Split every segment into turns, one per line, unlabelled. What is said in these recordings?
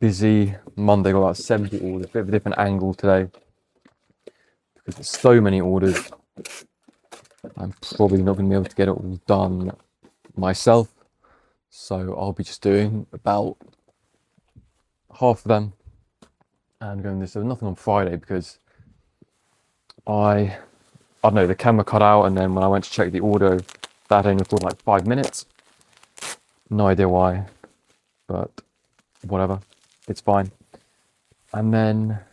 busy Monday, got about 70 orders, bit of a different angle today because there's so many orders. I'm probably not going to be able to get it all done myself, so I'll be just doing about half of them and going this. There was nothing on Friday because I don't know, the camera cut out, and then when I went to check the audio, that only recorded like 5 minutes. No idea why, but whatever, it's fine. And then I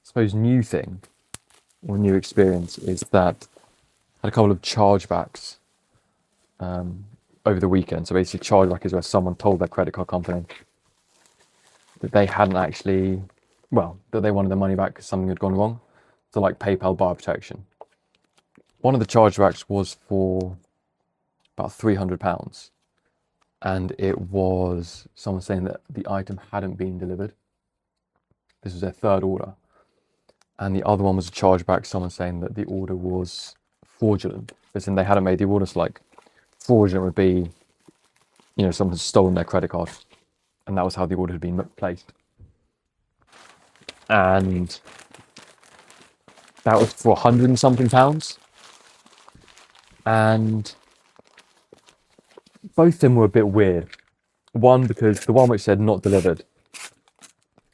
suppose new thing or new experience is that I had a couple of chargebacks over the weekend. So basically, chargeback is where someone told their credit card company that they hadn't actually, well, that they wanted their money back because something had gone wrong. So like PayPal buyer protection. One of the chargebacks was for about £300, and it was someone saying that the item hadn't been delivered. This was their third order. And the other one was a chargeback, someone saying that the order was fraudulent, as in they hadn't made the order. So like fraudulent would be, you know, someone had stolen their credit card, and that was how the order had been placed. And that was for £100 and something. And both of them were a bit weird. One, because the one which said not delivered,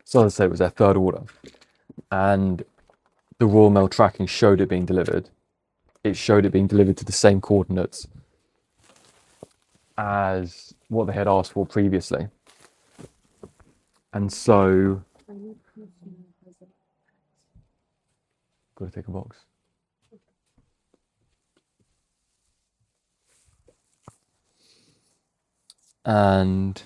so as I say, it was their third order, and the Royal Mail tracking showed it being delivered. It showed it being delivered to the same coordinates as what they had asked for previously. And so, gotta take a box. And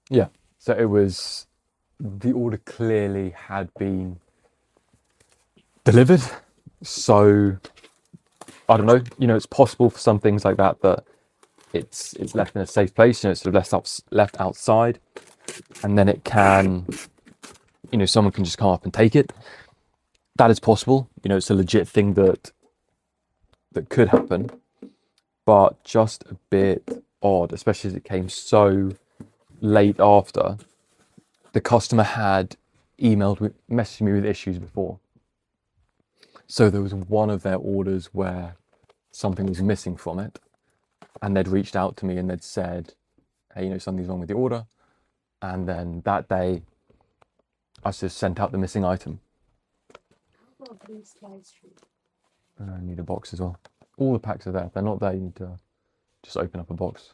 yeah, so it was, the order clearly had been delivered. So I don't know, you know, it's possible for some things like that it's left in a safe place, you know, it's sort of left outside, and then it can, you know, someone can just come up and take it. That is possible, you know, it's a legit thing that could happen, but just a bit odd, especially as it came so late after. The customer had messaged me with issues before. So there was one of their orders where something was missing from it, and they'd reached out to me and they'd said, hey, you know, something's wrong with the order. And then that day, I just sent out the missing item. I need a box as well. All the packs are there. If they're not there, you need to just open up a box.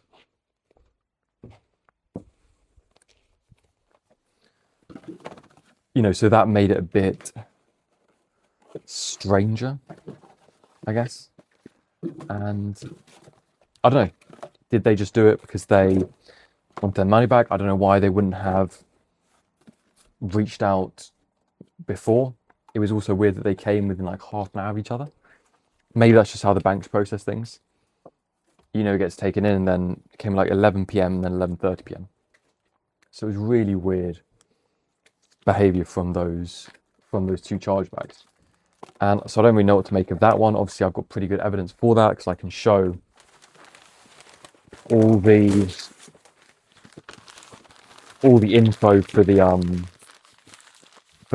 You know, so that made it a bit stranger, I guess. And I don't know, did they just do it because they want their money back? I don't know why they wouldn't have reached out before. It was also weird that they came within like half an hour of each other. Maybe that's just how the banks process things. You know, it gets taken in and then it came like 11 p.m. and then 11:30 p.m. So it was really weird behavior from those two chargebacks. And so I don't really know what to make of that one. Obviously, I've got pretty good evidence for that because I can show all the info for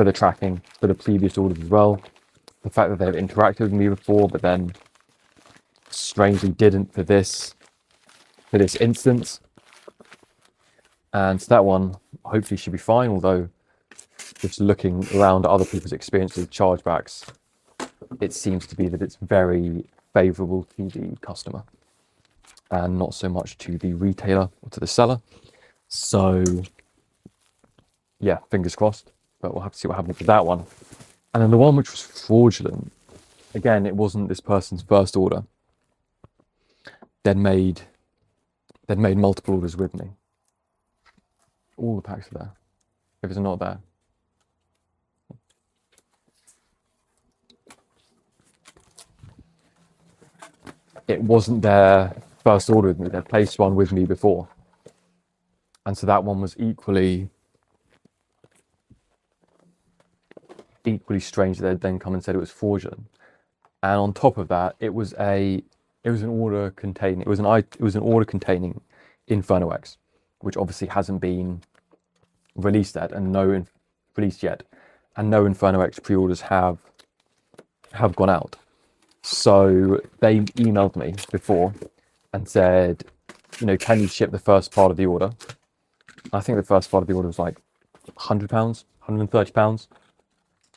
the tracking for the previous orders as well. The fact that they've interacted with me before, but then strangely didn't for this instance. And that one hopefully should be fine, although just looking around at other people's experience with chargebacks, it seems to be that it's very favourable to the customer and not so much to the retailer or to the seller. So yeah, fingers crossed, but we'll have to see what happens with that one. And then the one which was fraudulent, again, it wasn't this person's first order. They'd made multiple orders with me. All the packs are there. If it's not there, it wasn't their first order with me. They'd placed one with me before. And so that one was equally strange. They'd then come and said it was fraudulent. And on top of that, it was an order containing Inferno X, which obviously hasn't been released yet, and no Inferno X pre-orders have gone out. So they emailed me before and said, can you ship the first part of the order? I think the first part of the order was like £100, £130,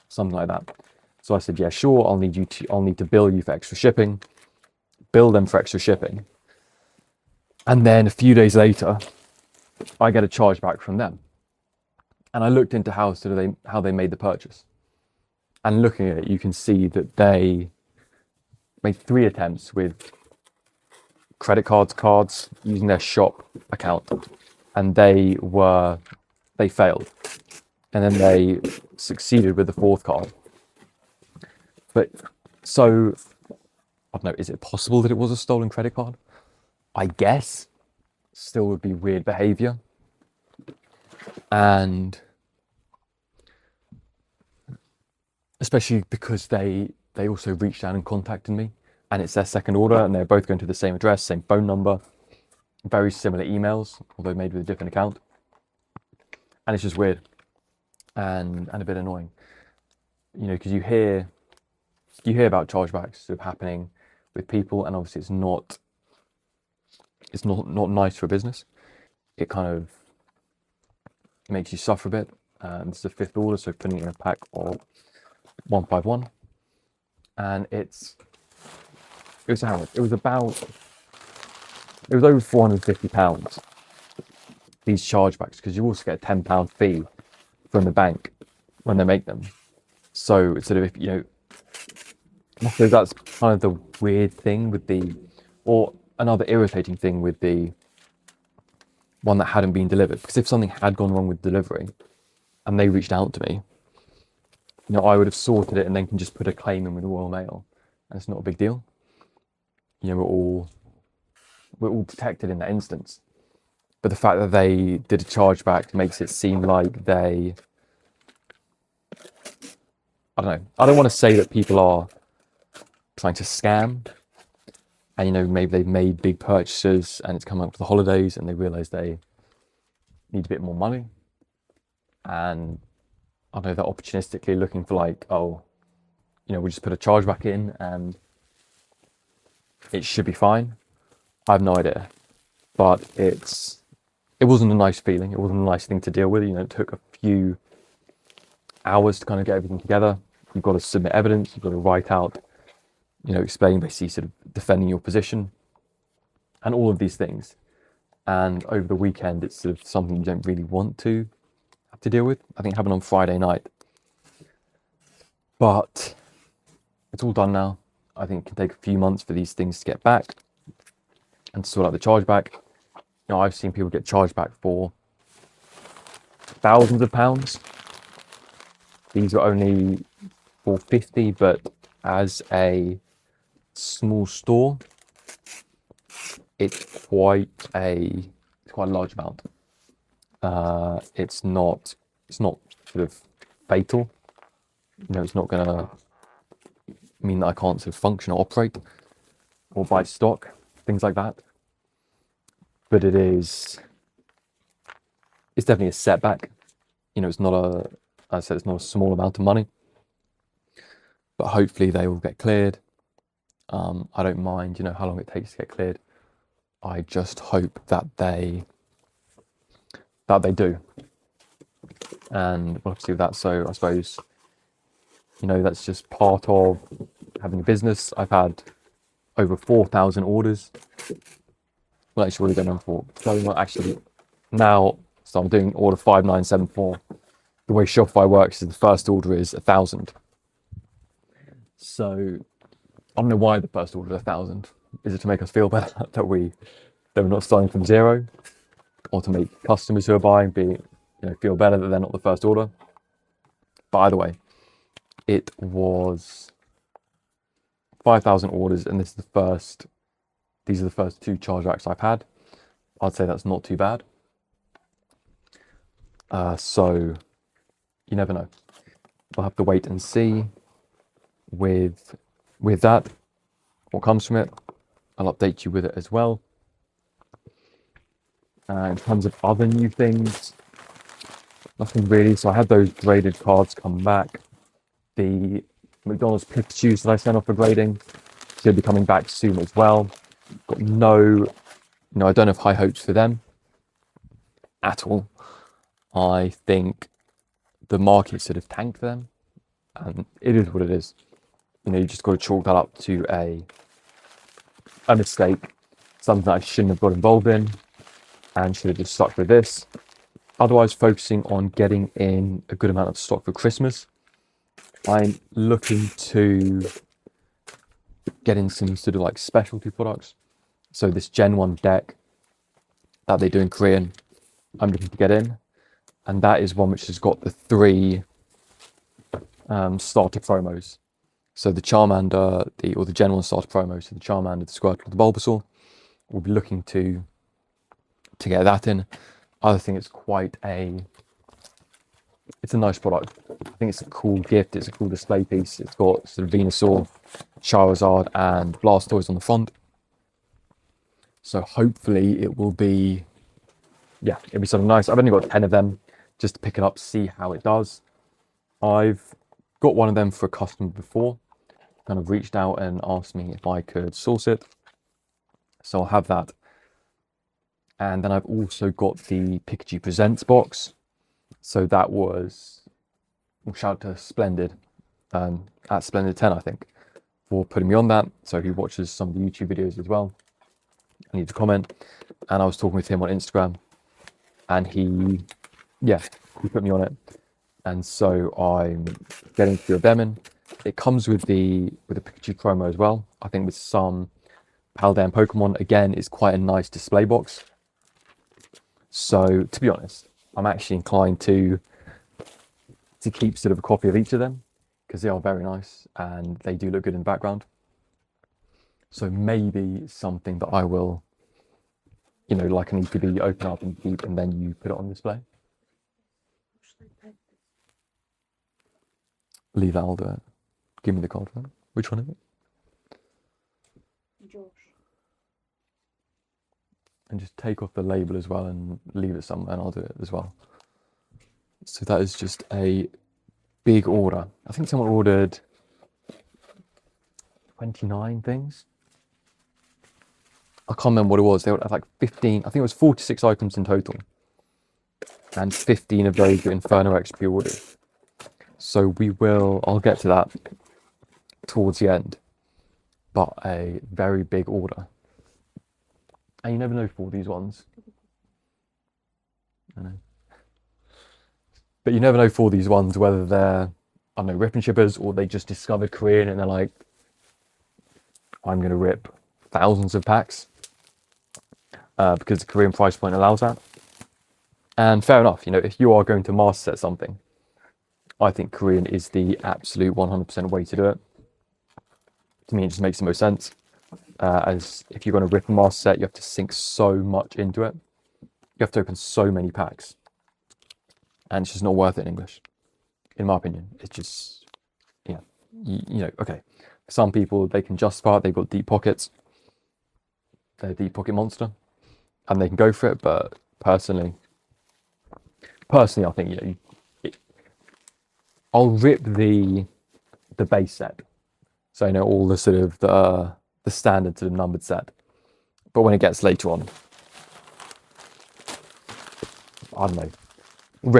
something like that. So I said, yeah, sure. I'll need to bill you for extra shipping, bill them for extra shipping. And then a few days later, I get a charge back from them. And I looked into how they made the purchase. And looking at it, you can see that they made 3 attempts with credit cards using their shop account, and they failed. And then they succeeded with the 4th card. But so, I don't know, is it possible that it was a stolen credit card? I guess. Still would be weird behavior. And especially because they also reached out and contacted me, and it's their second order, and they're both going to the same address, same phone number, very similar emails, although made with a different account. And it's just weird and a bit annoying, because you hear about chargebacks sort of happening with people, and obviously it's not nice for a business. It kind of makes you suffer a bit. This is the 5th order, so putting it in a pack of 151, and it was over £450, these chargebacks, because you also get a £10 fee from the bank when they make them. So it's sort of, so that's kind of the weird thing or another irritating thing with the one that hadn't been delivered. Because if something had gone wrong with delivery and they reached out to me, I would have sorted it and then can just put a claim in with the Royal Mail, and it's not a big deal. We're all protected in that instance. But the fact that they did a chargeback makes it seem like I don't know. I don't want to say that people are trying to scam, and maybe they've made big purchases and it's coming up to the holidays and they realise they need a bit more money, and I don't know, they're opportunistically looking for we'll just put a chargeback in and it should be fine. I have no idea, but it wasn't a nice feeling. It wasn't a nice thing to deal with. It took a few hours to kind of get everything together. You've got to submit evidence. You've got to write out, explaining, basically sort of defending your position and all of these things. And over the weekend, it's sort of something you don't really want to have to deal with. I think it happened on Friday night, but it's all done now. I think it can take a few months for these things to get back and sort out the chargeback. I've seen people get charged back for thousands of pounds. These are only £450, but as a small store, it's quite a large amount. It's not sort of fatal. It's not going to mean that I can't sort of function or operate or buy stock, things like that. But it's definitely a setback. It's not it's not a small amount of money, but hopefully they will get cleared. I don't mind, how long it takes to get cleared. I just hope that they do. And we'll have to see with that. So I suppose, that's just part of having a business. I've had over 4,000 orders. Well, actually, what are we going on for? So not actually now. So I'm doing order 5974. The way Shopify works is the first order is 1,000. So I don't know why the first order is 1,000. Is it to make us feel better that we're not starting from zero, or to make customers who are buying feel better that they're not the first order? But either way, it was 5,000 orders, and these are the first 2 chargebacks I've had. I'd say that's not too bad. So you never know. We'll have to wait and see with that what comes from it. I'll update you with it as well. In terms of other new things, nothing really. So I had those graded cards come back. The McDonald's Pikachus that I sent off for grading should be coming back soon as well. Got I don't have high hopes for them at all. I think the market sort of tanked for them, and it is what it is. You just got to chalk that up to a mistake, something that I shouldn't have got involved in, and should have just stuck with this. Otherwise, focusing on getting in a good amount of stock for Christmas. I'm looking to get in some sort of like specialty products. So this Gen 1 deck that they do in Korean, I'm looking to get in. And that is one which has got the 3 starter promos. So the Charmander, the Gen 1 starter promo, so the Charmander, the Squirtle, the Bulbasaur. We'll be looking to get that in. I think it's it's a nice product. I think it's a cool gift. It's a cool display piece. It's got sort of Venusaur, Charizard, and Blastoise on the front. So hopefully it will be, it'll be something nice. I've only got 10 of them just to pick it up, see how it does. I've got one of them for a customer before, kind of reached out and asked me if I could source it. So I'll have that. And then I've also got the Pikachu Presents box. So that was, shout out to Splendid, at Splendid10, I think, for putting me on that. So he watches some of the YouTube videos as well. I need to comment. And I was talking with him on Instagram, and he put me on it. And so I'm getting a few of them in. It comes with the Pikachu promo as well. I think with some Paldean Pokemon, again, it's quite a nice display box. So to be honest, I'm actually inclined to keep sort of a copy of each of them, because they are very nice and they do look good in the background. So maybe something that I will, like an ETB, open up and keep, and then you put it on display. Leave that, I'll do it. Give me the card for it. Which one is it?
Josh.
And just take off the label as well and leave it somewhere, and I'll do it as well. So that is just a big order. I think someone ordered 29 things. I can't remember what it was. They were like 15, I think it was 46 items in total. And 15 of those were Inferno X pre-ordered. So I'll get to that towards the end. But a very big order. And you never know for these ones. I know. But you never know for these ones whether they're, I don't know, ripping shippers, or they just discovered Korean and they're like, I'm going to rip thousands of packs. Because the Korean price point allows that. And fair enough, if you are going to master set something, I think Korean is the absolute 100% way to do it. To me, it just makes the most sense. As if you're going to rip a master set, you have to sink so much into it. You have to open so many packs. And it's just not worth it in English, in my opinion. It's just, okay. Some people, they can justify it. They've got deep pockets. They're a deep pocket monster. And they can go for it. But personally, I think, I'll rip the base set. So, all the sort of the standard sort of numbered set. But when it gets later on, I don't know,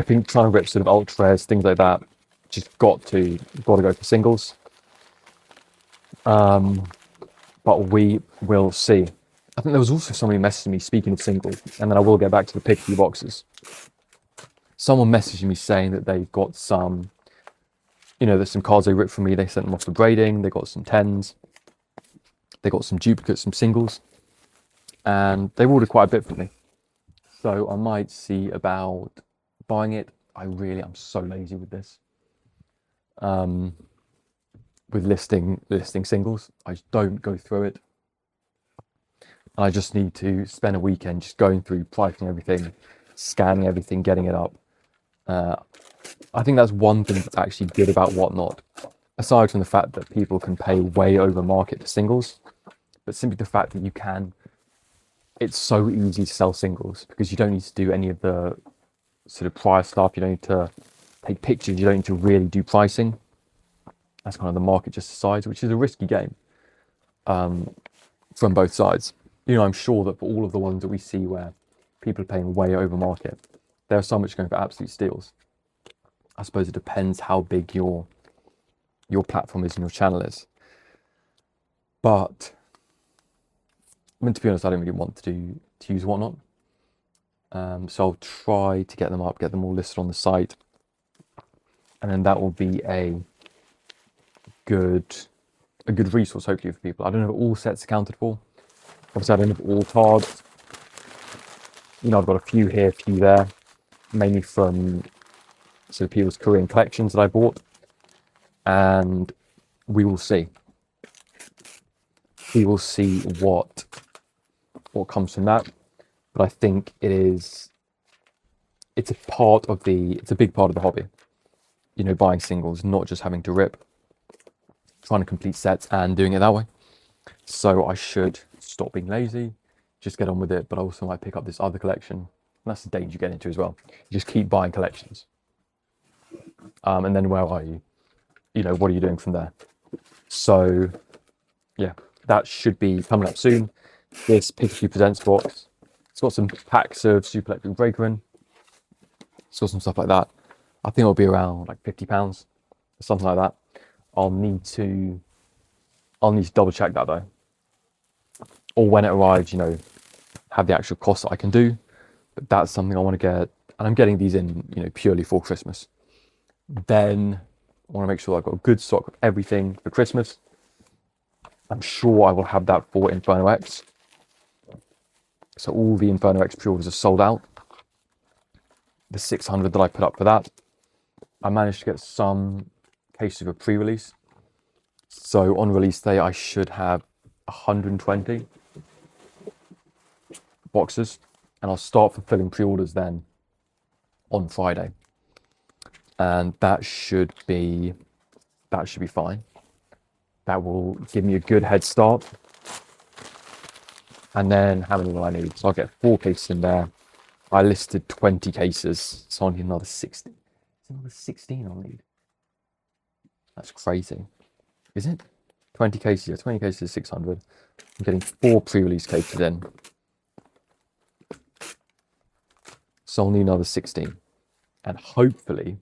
trying to rip sort of ultra rares, things like that, just got to go for singles. But we will see. I think there was also somebody messaging me, speaking of singles, and then I will get back to the Pikachu boxes. Someone messaged me saying that they've got some, there's some cards they ripped from me, they sent them off for grading, they got some 10s, they got some duplicates, some singles, and they ordered quite a bit from me. So I might see about buying it. I'm so lazy with this. With listing singles, I just don't go through it. I just need to spend a weekend just going through, pricing everything, scanning everything, getting it up. I think that's one thing that's actually good about Whatnot, aside from the fact that people can pay way over market for singles, but simply the fact that you can, it's so easy to sell singles because you don't need to do any of the sort of prior stuff. You don't need to take pictures. You don't need to really do pricing. That's kind of the market just decides, which is a risky game from both sides. You know, I'm sure that for all of the ones that we see where people are paying way over market, there are some which are going for absolute steals. I suppose it depends how big your platform is and your channel is. But I mean, to be honest, I don't really want to use Whatnot. So I'll try to get them up, get them all listed on the site, and then that will be a good resource hopefully for people. I don't have all sets accounted for. Obviously, I don't have all cards. You know, I've got a few here, a few there, mainly from sort of people's Korean collections that I bought, and we will see. We will see what comes from that. But I think it's a big part of the hobby. You know, buying singles, not just having to rip, trying to complete sets and doing it that way. So I should stop being lazy, just get on with it. But I also might pick up this other collection. And that's the danger you get into as well. You just keep buying collections. And then where are you? You know, what are you doing from there? So yeah, that should be coming up soon. This Pikachu Presents box. It's got some packs of Super Electric Breaker in. It's got some stuff like that. I think it'll be around like £50 or something like that. I'll need to double check that though. Or when it arrives, you know, have the actual cost that I can do. But that's something I want to get, and I'm getting these in, you know, purely for Christmas. Then I want to make sure I've got a good stock of everything for Christmas. I'm sure I will have that for Inferno X. So all the Inferno X pre-orders are sold out. The 600 that I put up for that, I managed to get some cases of a pre-release. So on release day, I should have 120 boxes, and I'll start fulfilling pre-orders then on Friday. And that should be fine. That will give me a good head start. And then how many will I need? So I'll get 4 cases in there. I listed 20 cases, so I need another 16. It's another 16 I'll need. That's crazy. Is it? 20 cases, yeah, 20 cases is 600. I'm getting 4 pre-release cases in. So I'll need another 16. And hopefully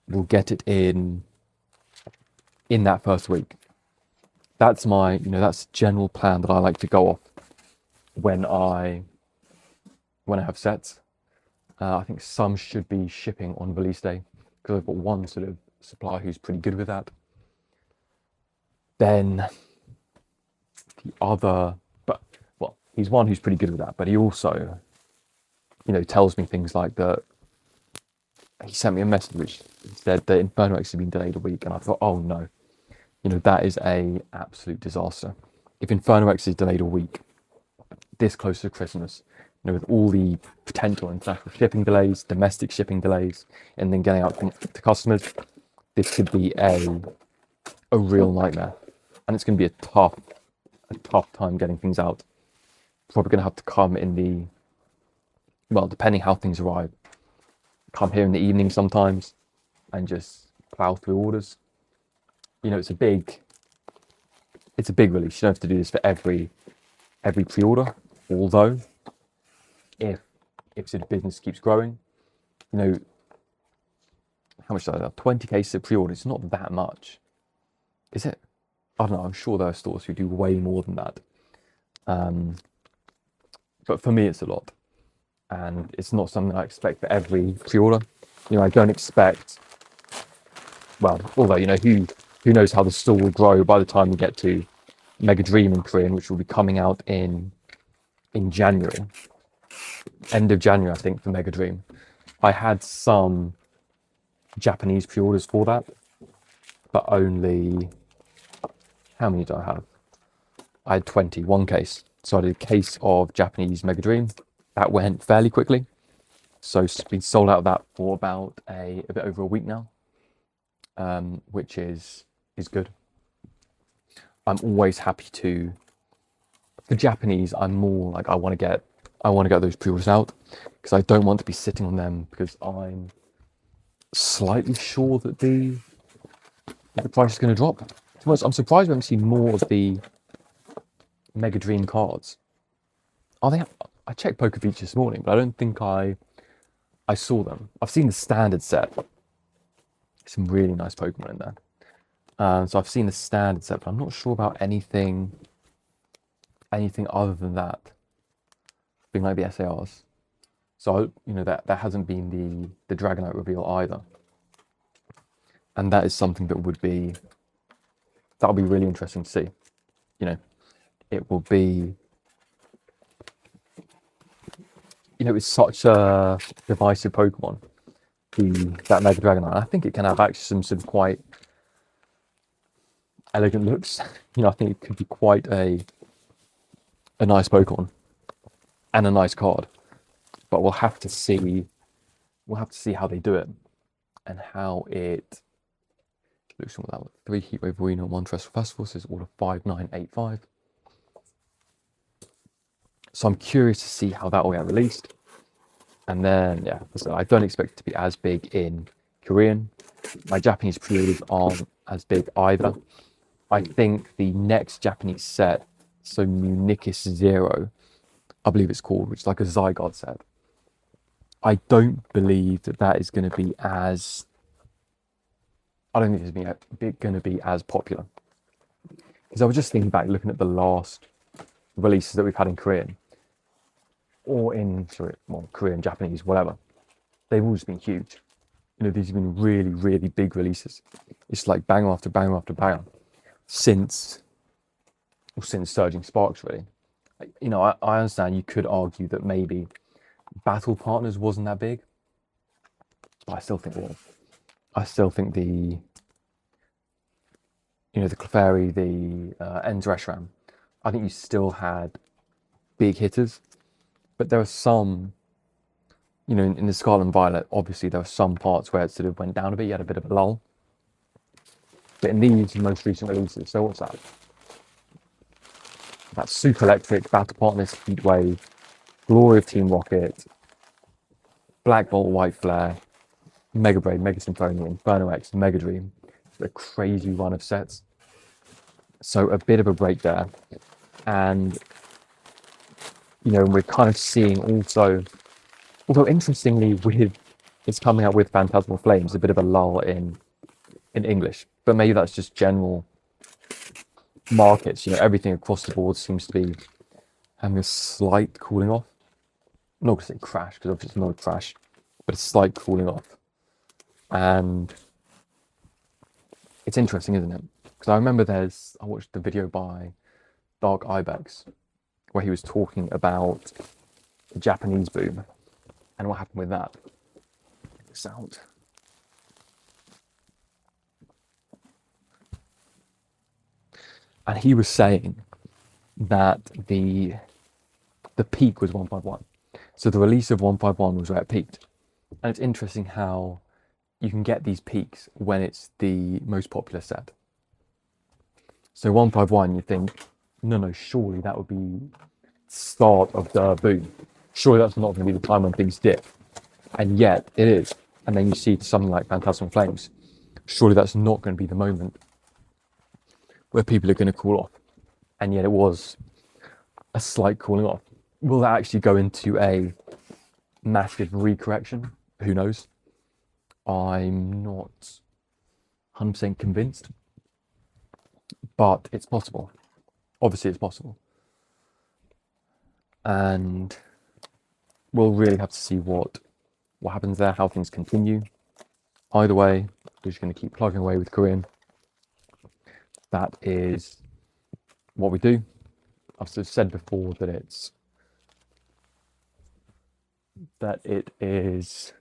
we'll get it in that first week. That's my, you know, that's the general plan that I like to go off when I have sets. I think some should be shipping on release day because I've got one sort of supplier who's pretty good with that. Then the other, he's one who's pretty good with that, but he also, you know, tells me things like that. He sent me a message which said that Inferno X had been delayed a week, and I thought, oh no, you know, that is a absolute disaster. If Inferno X is delayed a week, this close to Christmas, you know, with all the potential international shipping delays, domestic shipping delays, and then getting out to customers, this could be a real nightmare. And it's going to be a tough time getting things out. Probably going to have to come in depending how things arrive, come here in the evening sometimes and just plow through orders. You know, it's a big release. You don't have to do this for every pre-order. Although, if the business keeps growing, you know, how much do I have? 20 cases of pre-order. It's not that much, is it? I don't know. I'm sure there are stores who do way more than that. But for me, it's a lot, and it's not something I expect for every pre-order. You know, I don't expect. Well, although, you know, who knows how the store will grow by the time we get to Mega Dream in Korean, which will be coming out in January, end of January, I think, for Mega Dream. I had some Japanese pre-orders for that, but only, how many do I have? I had 20, one case. So I did a case of Japanese Mega Dream. That went fairly quickly. So it's been sold out of that for about a bit over a week now, which is good. I'm always happy to For Japanese, I'm more like I want to get those pre-orders out because I don't want to be sitting on them because I'm slightly sure that the price is going to drop. To be honest, I'm surprised we haven't seen more of the Mega Dream cards. Are they? I checked Poker Feature this morning, but I don't think I saw them. I've seen the standard set. Some really nice Pokemon in there. So I've seen the standard set, but I'm not sure about anything other than that, being like the SARs. So that hasn't been the Dragonite reveal either, and that is something that'll be really interesting to see. It will be. It's such a divisive Pokemon, that Mega Dragonite. I think it can have actually some sort of quite elegant looks. I think it could be quite a nice Pokemon and a nice card. But we'll have to see how they do it and how it looks like that. 3 Heatwave Arena, 1 Terrestrial Festival, so it's order 5985. So I'm curious to see how that will get released. And then, yeah, so I don't expect it to be as big in Korean. My Japanese pre-orders aren't as big either. I think the next Japanese set, so Municus Zero, I believe it's called, which is like a Zygarde set. I don't believe that is going to be as... I don't think it's going to be as popular. Because I was just thinking back, looking at the last releases that we've had in Korean, or in Korean, Japanese, whatever, they've all just been huge. These have been really, really big releases. It's like banger after banger after banger since Surging Sparks, really. I understand you could argue that maybe Battle Partners wasn't that big, but I still think the the Clefairy, the Ends Reshiram, I think you still had big hitters. But there are some, in the Scarlet and Violet, obviously there were some parts where it sort of went down a bit, you had a bit of a lull. But in these most recent releases, so what's that? That's Super Electric, Battle Partners, Heatwave, Glory of Team Rocket, Black Bolt, White Flare, Mega Braid, Mega Symphonia, Inferno X, Mega Dream. A crazy run of sets. So a bit of a break there. And we're kind of seeing also, although interestingly, it's coming out with Phantasmal Flames, a bit of a lull in English, but maybe that's just general markets. Everything across the board seems to be having a slight cooling off. I'm not going to say crash, because obviously it's not a crash, but a slight cooling off. And it's interesting, isn't it? Because I remember I watched the video by Dark Ibex, where he was talking about the Japanese boom and what happened with that. Sound. And he was saying that the peak was 151. So the release of 151 was where it peaked. And it's interesting how you can get these peaks when it's the most popular set. So 151, you think, no, surely that would be start of the boom. Surely that's not going to be the time when things dip. And yet it is. And then you see something like Phantasmal Flames. Surely that's not going to be the moment where people are going to cool off. And yet it was a slight cooling off. Will that actually go into a massive recorrection? Who knows? I'm not 100% convinced. But it's possible. Obviously, it's possible. And we'll really have to see what happens there, how things continue. Either way, we're just going to keep plugging away with Korean. That is what we do. I've sort of said before that it is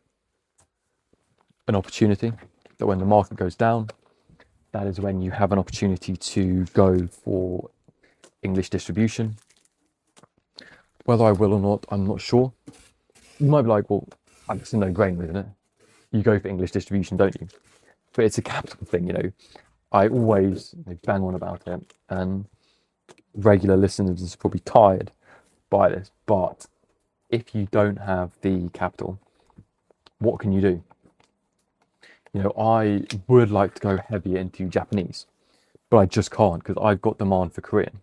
an opportunity, that when the market goes down, that is when you have an opportunity to go for English distribution. Whether I will or not, I'm not sure. You might be like, well, it's a no-brainer, isn't it? You go for English distribution, don't you? But it's a capital thing, I always bang on about it. And regular listeners are probably tired by this, but if you don't have the capital, what can you do? You know, I would like to go heavier into Japanese, but I just can't because I've got demand for Korean,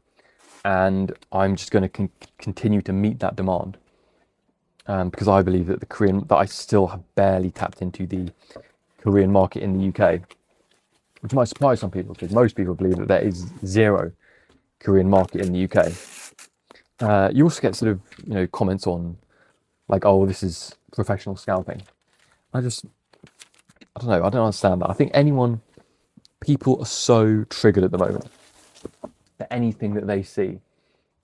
and I'm just going to continue to meet that demand. Because I believe that that I still have barely tapped into the Korean market in the UK, which might surprise some people because most people believe that there is zero Korean market in the UK. You also get sort of, you know, comments on like, oh, this is professional scalping. I don't know, I don't understand that. I think people are so triggered at the moment that anything that they see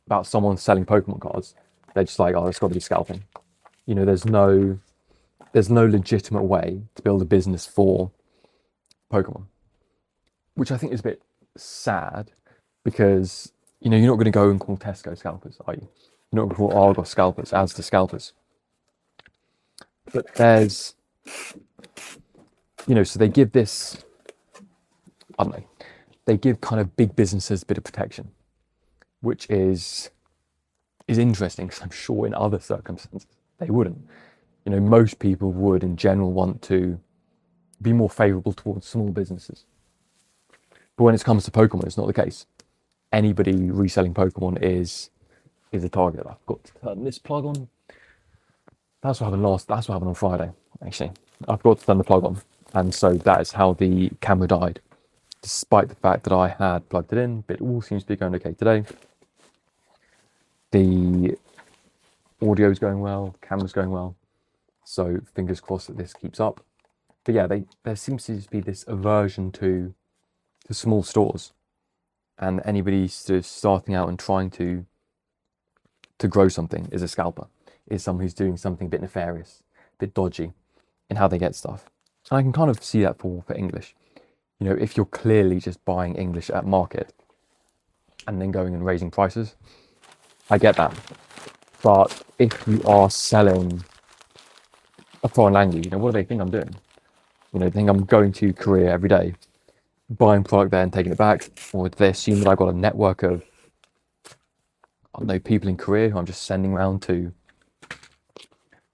about someone selling Pokemon cards, they're just like, oh, it's got to be scalping. You know, there's no legitimate way to build a business for Pokemon, which I think is a bit sad because, you know, you're not going to go and call Tesco scalpers, are you? You're not going to call Argos scalpers, as the scalpers. But there's, you know, so they give this, I don't know, they give kind of big businesses a bit of protection, which is interesting because I'm sure in other circumstances they wouldn't. You know, most people would in general want to be more favourable towards small businesses. But when it comes to Pokemon, it's not the case. Anybody reselling Pokemon is a target. I've got to turn this plug on. That's what happened on Friday, actually. I've got to turn the plug on. And so that is how the camera died. Despite the fact that I had plugged it in, but it all seems to be going okay today. The audio is going well, the camera's going well. So fingers crossed that this keeps up. But yeah, there seems to be this aversion to small stores, and anybody starting out and trying to grow something is a scalper, is someone who's doing something a bit nefarious, a bit dodgy in how they get stuff. And I can kind of see that for English. You know, if you're clearly just buying English at market and then going and raising prices, I get that. But if you are selling a foreign language, you know, what do they think I'm doing? You know, they think I'm going to Korea every day, buying product there and taking it back, or do they assume that I've got a network of, I don't know, people in Korea who I'm just sending around to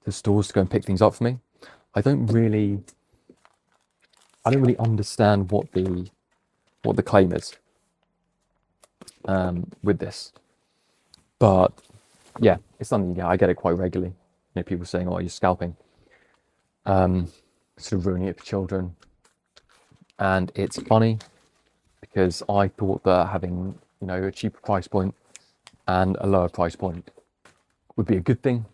stores to go and pick things up for me? I don't really understand what the claim is with this. But yeah, it's something, I get it quite regularly. You know, people saying, oh, you're scalping. Sort of ruining it for children. And it's funny because I thought that having, you know, a cheaper price point and a lower price point would be a good thing,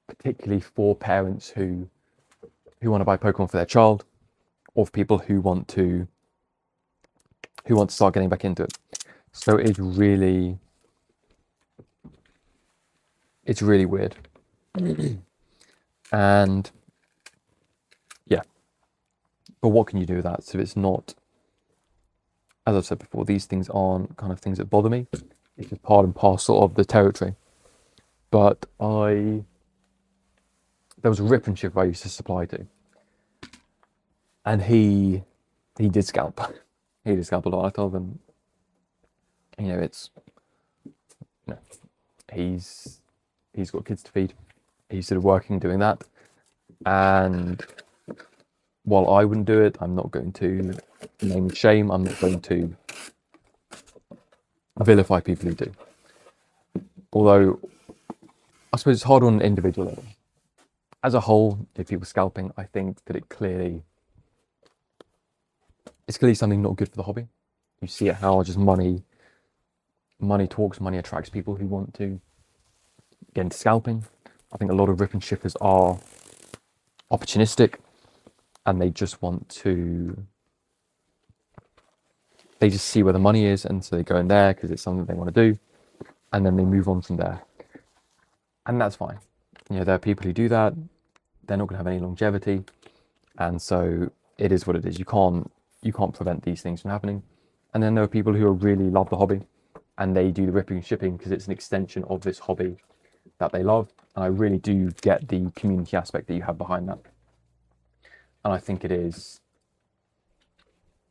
particularly for parents who want to buy Pokemon for their child, or for people who want to start getting back into it. So it's really weird. And yeah, but what can you do with that? So it's not, as I've said before, these things aren't kind of things that bother me. It's just part and parcel of the territory. But there was a rip and shipper I used to supply to, and he did scalp. He did scalp a lot. I told him, you know, he's got kids to feed. He's sort of working doing that, and while I wouldn't do it, I'm not going to name shame. I'm not going to vilify people who do. Although I suppose it's hard on an individual level. As a whole, if people scalping, I think that it's clearly something not good for the hobby. You see it how just money talks, money attracts people who want to get into scalping. I think a lot of rip and shippers are opportunistic, and they just see where the money is, and so they go in there because it's something they want to do, and then they move on from there. And that's fine. You know, there are people who do that. They're not going to have any longevity, and so it is what it is. You can't prevent these things from happening. And then there are people who really love the hobby, and they do the ripping and shipping because it's an extension of this hobby that they love. And I really do get the community aspect that you have behind that. And I think it is,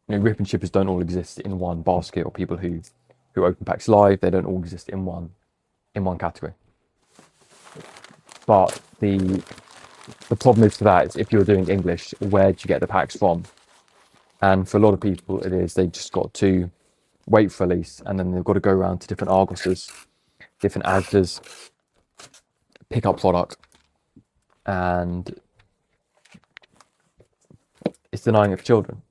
you know, rip and shippers don't all exist in one basket, or people who who open packs live. They don't all exist in one category. But the problem is for that is if you're doing English, where do you get the packs from? And for a lot of people, it is they just got to wait for release, and then they've got to go around to different Arguses, different Asdas, pick up product, and it's denying it for children.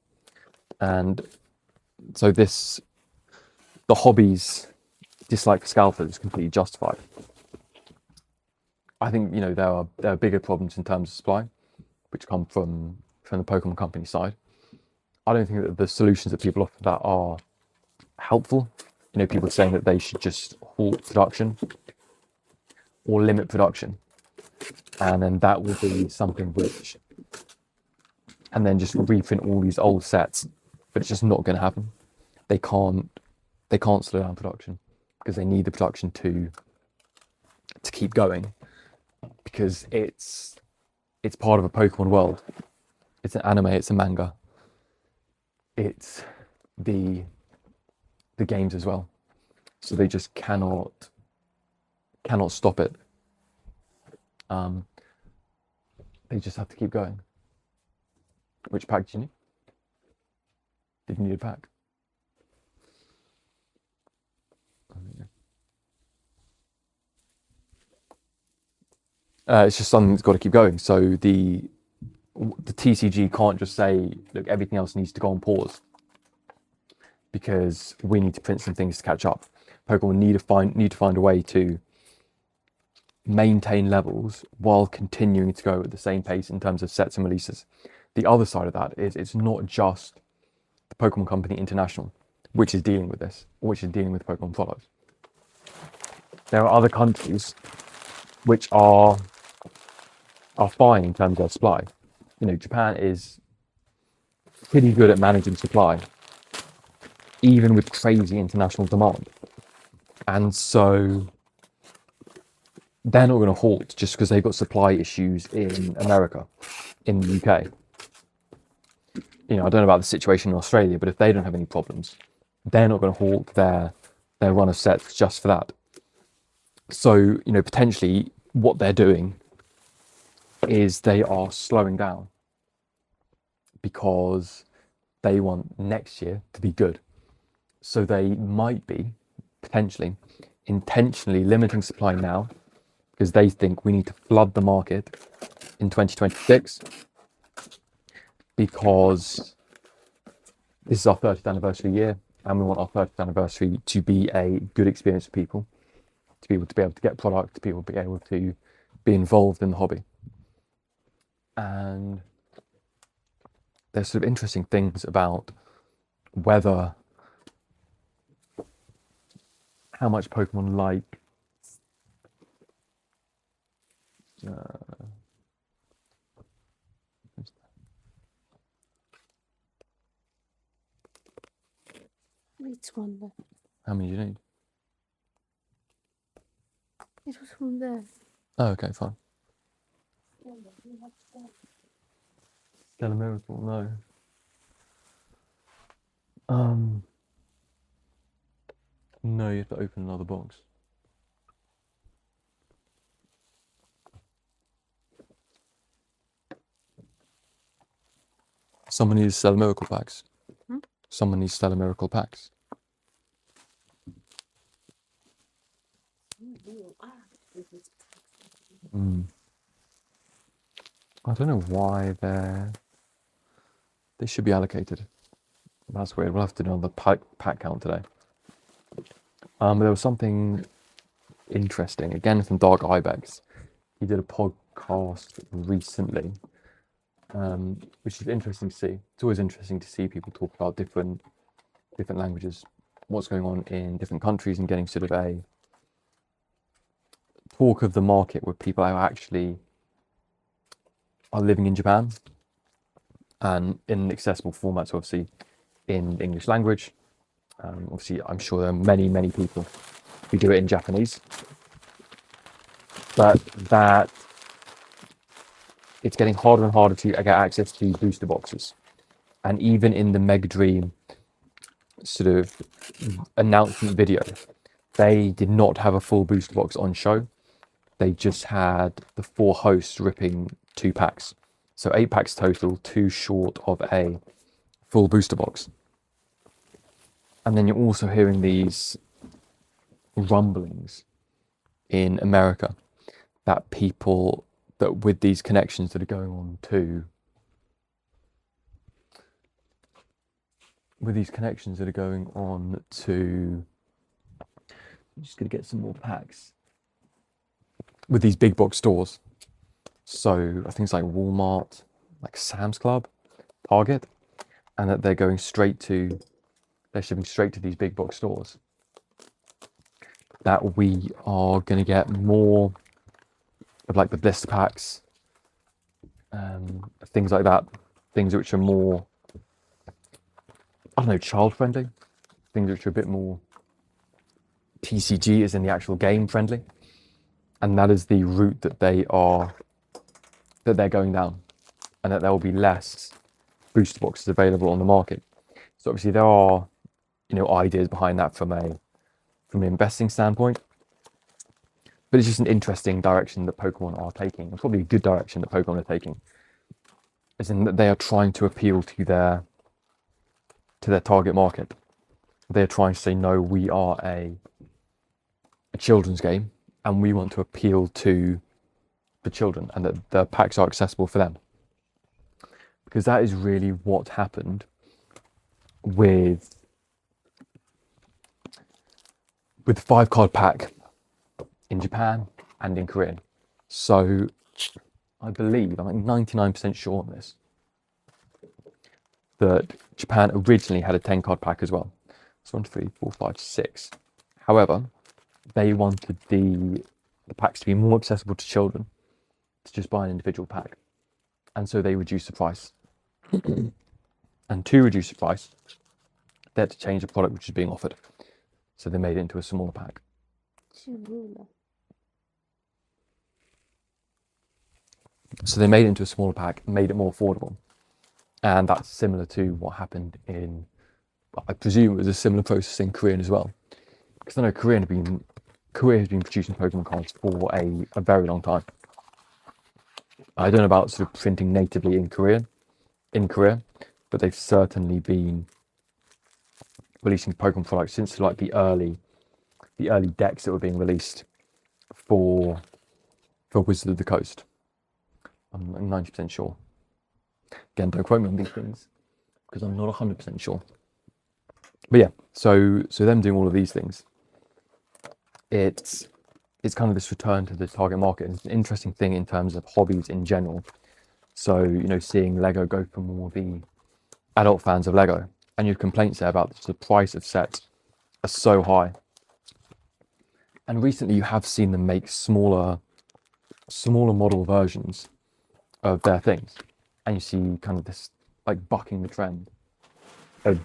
And so the hobby's dislike for scalpers is completely justified. I think there are bigger problems in terms of supply, which come from the Pokemon Company side. I don't think that the solutions that people offer that are helpful. People saying that they should just halt production or limit production, and then that will be something which, and then just reprint all these old sets, but it's just not going to happen. They can't slow down production because they need the production to keep going, because it's part of a Pokemon world. It's an anime, it's a manga, it's the games as well. So they just cannot stop it. They just have to keep going. Which pack do you need? Did you need a pack? It's just something that's got to keep going. So the TCG can't just say, look, everything else needs to go on pause because we need to print some things to catch up. Pokemon need to find a way to maintain levels while continuing to go at the same pace in terms of sets and releases. The other side of that is it's not just the Pokemon Company International which is dealing with this, which is dealing with Pokemon products. There are other countries which are fine in terms of supply. Japan is pretty good at managing supply, even with crazy international demand. And so they're not going to halt just because they've got supply issues in America, in the UK. I don't know about the situation in Australia, but if they don't have any problems, they're not going to halt their run of sets just for that. So, potentially what they're doing is they are slowing down because they want next year to be good. So they might be potentially intentionally limiting supply now because they think we need to flood the market in 2026 because this is our 30th anniversary year and we want our 30th anniversary to be a good experience for people, to be able to get product, to be able to be involved in the hobby. And there's sort of interesting things about whether how much Pokemon like
It's one there.
how many do you need?
It was from there.
Oh, okay, fine. Stella Miracle, no. No, you have to open another box. Someone needs Stella Miracle packs. Someone needs Stella Miracle packs. I don't know why they should be allocated. That's weird. We'll have to do another pack count today. There was something interesting again from Dark Ibex. He did a podcast recently, which is interesting to see. It's always interesting to see people talk about different languages, what's going on in different countries, and getting sort of a talk of the market with people who actually are living in Japan and in accessible formats, obviously in English language. Obviously, I'm sure there are many people who do it in Japanese, but that it's getting harder and harder to get access to booster boxes. And even in the Mega Dream sort of announcement video, they did not have a full booster box on show. They just had the 4 hosts ripping 2 packs. So 8 packs total, 2 short of a full booster box. And then you're also hearing these rumblings in America that people that with these connections that are going on to I'm just gonna get some more packs with these big box stores. So I think it's like Walmart, like Sam's Club, Target, and that they're shipping straight to these big box stores. That we are going to get more of like the blister packs, things like that, things which are more, I don't know, child friendly, things which are a bit more TCG as in the actual game friendly. And that is the route that they're going down, and that there will be less booster boxes available on the market. So obviously there are, ideas behind that from an investing standpoint, but it's just an interesting direction that Pokemon are taking, and probably a good direction that Pokemon are taking, as in that they are trying to appeal to their target market. They're trying to say, no, we are a children's game, and we want to appeal to the children, and that the packs are accessible for them. Because that is really what happened with the 5-card pack in Japan and in Korea. So I believe, I'm like 99% sure on this, that Japan originally had a 10-card pack as well. So 1, 2, 3, 4, 5, 6. However, they wanted the packs to be more accessible to children, to just buy an individual pack. And so they reduced the price. And to reduce the price, they had to change the product which is being offered. So they made it into a smaller pack. So they made it into a smaller pack, made it more affordable. And that's similar to what happened I presume it was a similar process in Korea as well. Because I know Korea has been producing Pokemon cards for a very long time. I don't know about sort of printing natively in Korea, but they've certainly been releasing Pokemon products since like the early decks that were being released for Wizards of the Coast. I'm 90% sure. Again, don't quote me on these things because I'm not 100% sure. But yeah, so them doing all of these things, it's kind of this return to the target market. It's an interesting thing in terms of hobbies in general. So, seeing Lego go for more the adult fans of Lego, and your complaints there about the price of sets are so high. And recently you have seen them make smaller model versions of their things. And you see kind of this like bucking the trend of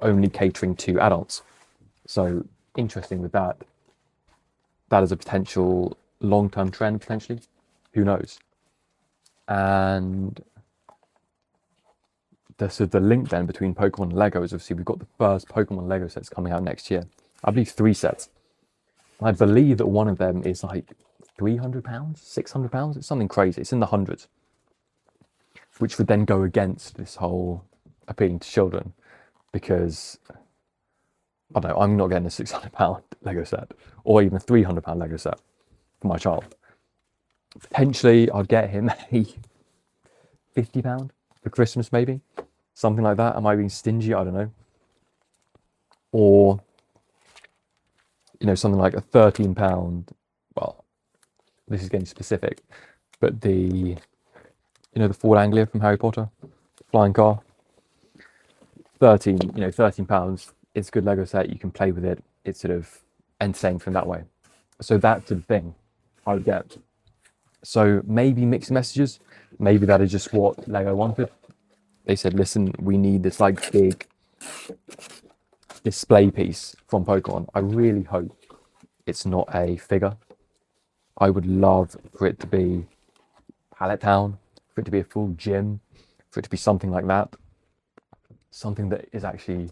only catering to adults. So interesting with that. That is a potential long-term trend, potentially. Who knows? And the link then between Pokemon and Lego is obviously we've got the first Pokemon Lego sets coming out next year. I believe 3 sets. I believe that one of them is like £300, £600. It's something crazy. It's in the hundreds, which would then go against this whole appealing to children, because I don't know, I'm not getting a £600 Lego set or even a £300 Lego set for my child. Potentially, I'd get him a £50 for Christmas, maybe something like that. Am I being stingy? I don't know. Or something like a £13. Well, this is getting specific, but the Ford Anglia from Harry Potter, flying car, £13. It's a good Lego set. You can play with it. It's sort of entertaining from that way. So that's the thing I would get. So maybe mixed messages. Maybe that is just what Lego wanted. They said, listen, we need this like big display piece from Pokemon. I really hope it's not a figure. I would love for it to be Pallet Town, for it to be a full gym, for it to be something like that. something that is actually,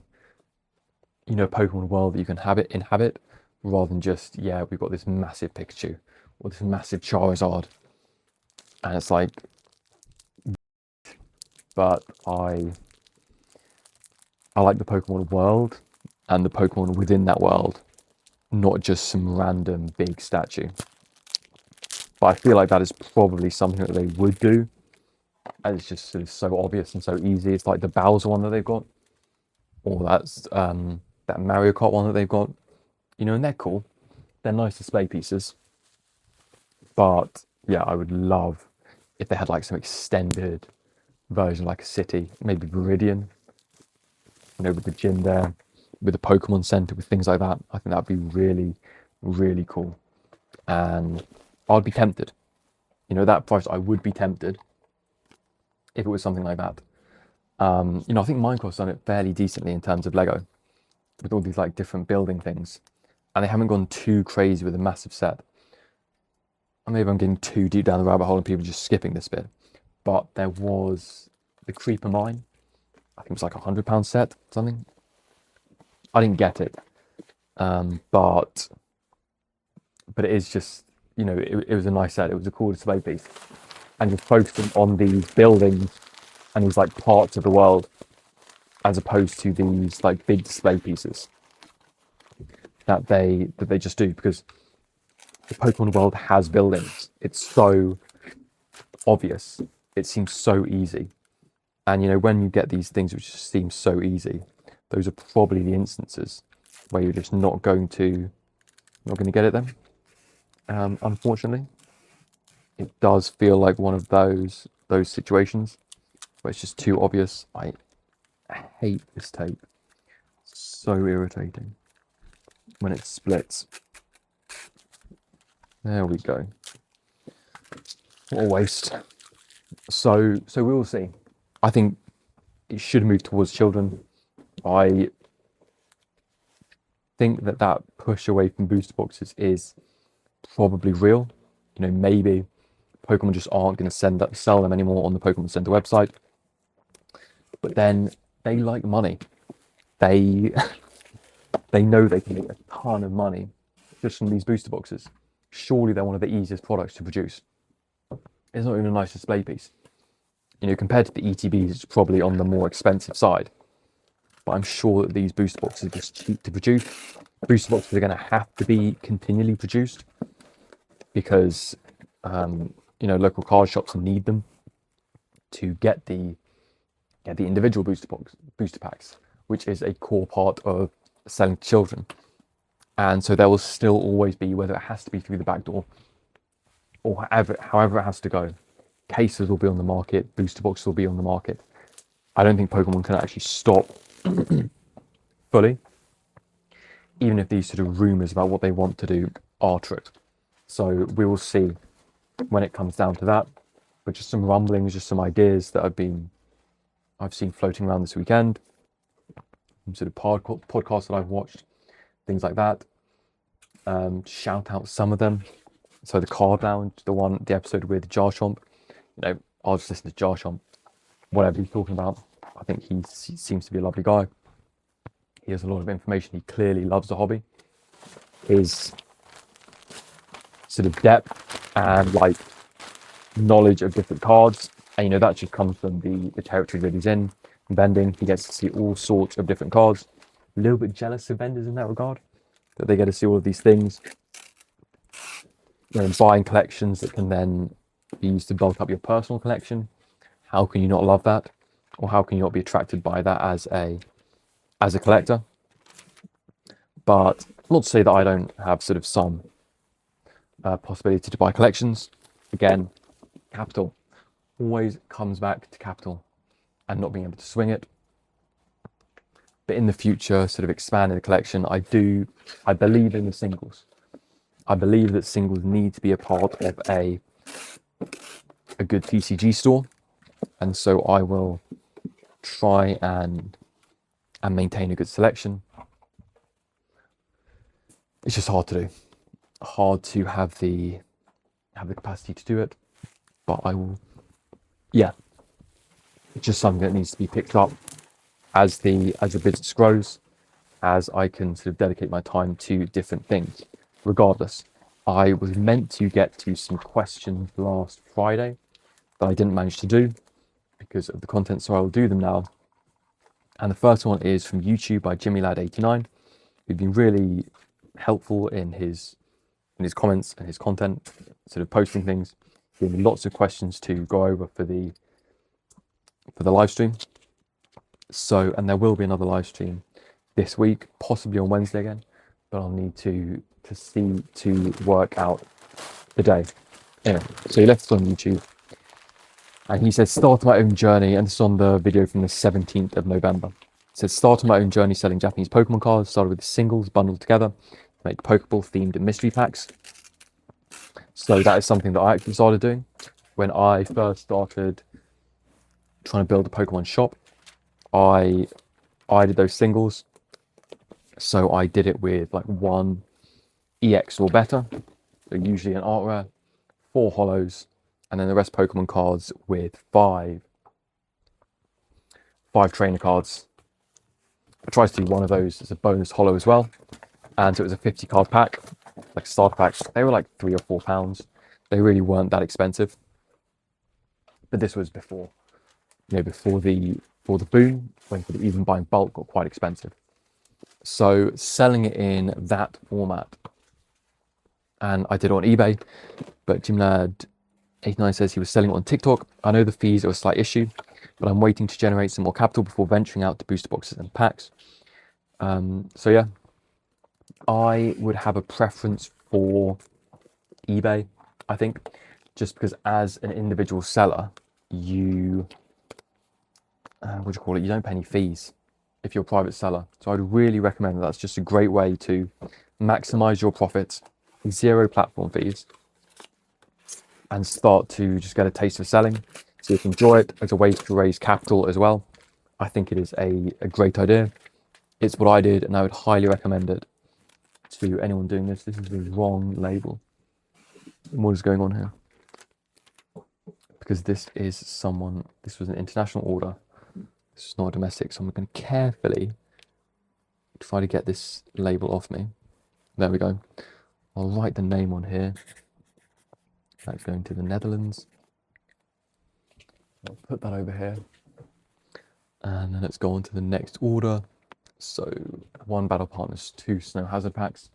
Pokemon world that you can inhabit, rather than just, yeah, we've got this massive Pikachu or this massive Charizard, and it's like, but I like the Pokemon world and the Pokemon within that world, not just some random big statue. But I feel like that is probably something that they would do, and it's just sort of so obvious and so easy. It's like the Bowser one that they've got, or that's that Mario Kart one that they've got, and they're cool. They're nice display pieces. But yeah, I would love if they had like some extended version, like a city, maybe Viridian, with the gym there, with the Pokemon Center, with things like that. I think that'd be really, really cool. And I'd be tempted. That price, I would be tempted if it was something like that. I think Minecraft's done it fairly decently in terms of Lego, with all these like different building things, and they haven't gone too crazy with a massive set. And maybe I'm getting too deep down the rabbit hole and people just skipping this bit. But there was the Creeper Mine. I think it was like £100 set, something. I didn't get it, but it is just, it was a nice set. It was a cool display piece, and just focusing on these buildings and these like parts of the world, as opposed to these like big display pieces that they just do, because the Pokemon world has buildings. It's so obvious. It seems so easy. And when you get these things which just seem so easy, those are probably the instances where you're just not going to get it then. Unfortunately, it does feel like one of those situations where it's just too obvious. I hate this tape. It's so irritating when it splits. There we go. What a waste. So we will see. I think it should move towards children. I think that push away from booster boxes is probably real. Maybe Pokemon just aren't going to sell them anymore on the Pokemon Center website. But then they like money. They know they can make a ton of money just from these booster boxes. Surely they're one of the easiest products to produce. It's not even a nice display piece. Compared to the ETBs, it's probably on the more expensive side. But I'm sure that these booster boxes are just cheap to produce. Booster boxes are going to have to be continually produced because, local card shops need them to get the individual booster packs, which is a core part of selling to children. And so there will still always be, whether it has to be through the back door or however it has to go, cases will be on the market, booster boxes will be on the market. I don't think Pokemon can actually stop fully, even if these sort of rumors about what they want to do are true. So we will see when it comes down to that. But just some rumblings, just some ideas that I've seen floating around this weekend, some sort of podcasts that I've watched, things like that. Shout out some of them. So the Card Lounge, the episode with Jarchomp, I'll just listen to Jarchomp, whatever he's talking about. I think he seems to be a lovely guy. He has a lot of information. He clearly loves the hobby. His sort of depth and like knowledge of different cards, and that just comes from the territory that he's in. Vending, he gets to see all sorts of different cards. A little bit jealous of vendors in that regard, that they get to see all of these things. Buying collections that can then be used to bulk up your personal collection. How can you not love that? Or how can you not be attracted by that as a collector? But not to say that I don't have sort of some possibility to buy collections. Again, capital always comes back to capital and not being able to swing it. But in the future, sort of expanding the collection, I believe in the singles. I believe that singles need to be a part of a good TCG store, and so I will try and maintain a good selection. It's just hard to do. Hard to have the capacity to do it, but I will. Yeah, it's just something that needs to be picked up as the business grows, as I can sort of dedicate my time to different things. Regardless, I was meant to get to some questions last Friday that I didn't manage to do because of the content, so I'll do them now. And the first one is from YouTube by JimmyLad89, who's been really helpful in his comments and his content, sort of posting things, giving me lots of questions to go over for the live stream. So, and there will be another live stream this week, possibly on Wednesday again, but I'll need to work out the day. Anyway, so he left us on YouTube, and he says, start my own journey, and this is on the video from the 17th of November. It says, start my own journey selling Japanese Pokemon cards, started with the singles bundled together, make Pokeball themed mystery packs. So that is something that I actually started doing when I first started trying to build a Pokemon shop. I did those singles. So I did it with like 1 EX or better, so usually an art rare, 4 holos, and then the rest Pokemon cards with 5 trainer cards. I tried to do one of those as a bonus holo as well, and so it was a 50 card pack, like starter packs. They were like £3 or £4. They really weren't that expensive, but this was before, before the boom, when even buying bulk got quite expensive. So selling it in that format, and I did it on eBay, but JimLad89 says he was selling it on TikTok. I know the fees are a slight issue, but I'm waiting to generate some more capital before venturing out to booster boxes and packs. So yeah, I would have a preference for eBay, I think, just because as an individual seller, you don't pay any fees if you're a private seller. So I'd really recommend that's just a great way to maximize your profits, 0 platform fees, and start to just get a taste of selling, so you can enjoy it as a way to raise capital as well. I think it is a great idea. It's what I did, and I would highly recommend it to anyone doing this. This is the wrong label. What is going on here? Because this was an international order. This is not domestic, so I'm going to carefully try to get this label off me. There we go. I'll write the name on here. That's going to the Netherlands. I'll put that over here. And then let's go on to the next order. So 1 Battle Partners, 2 Snow Hazard packs.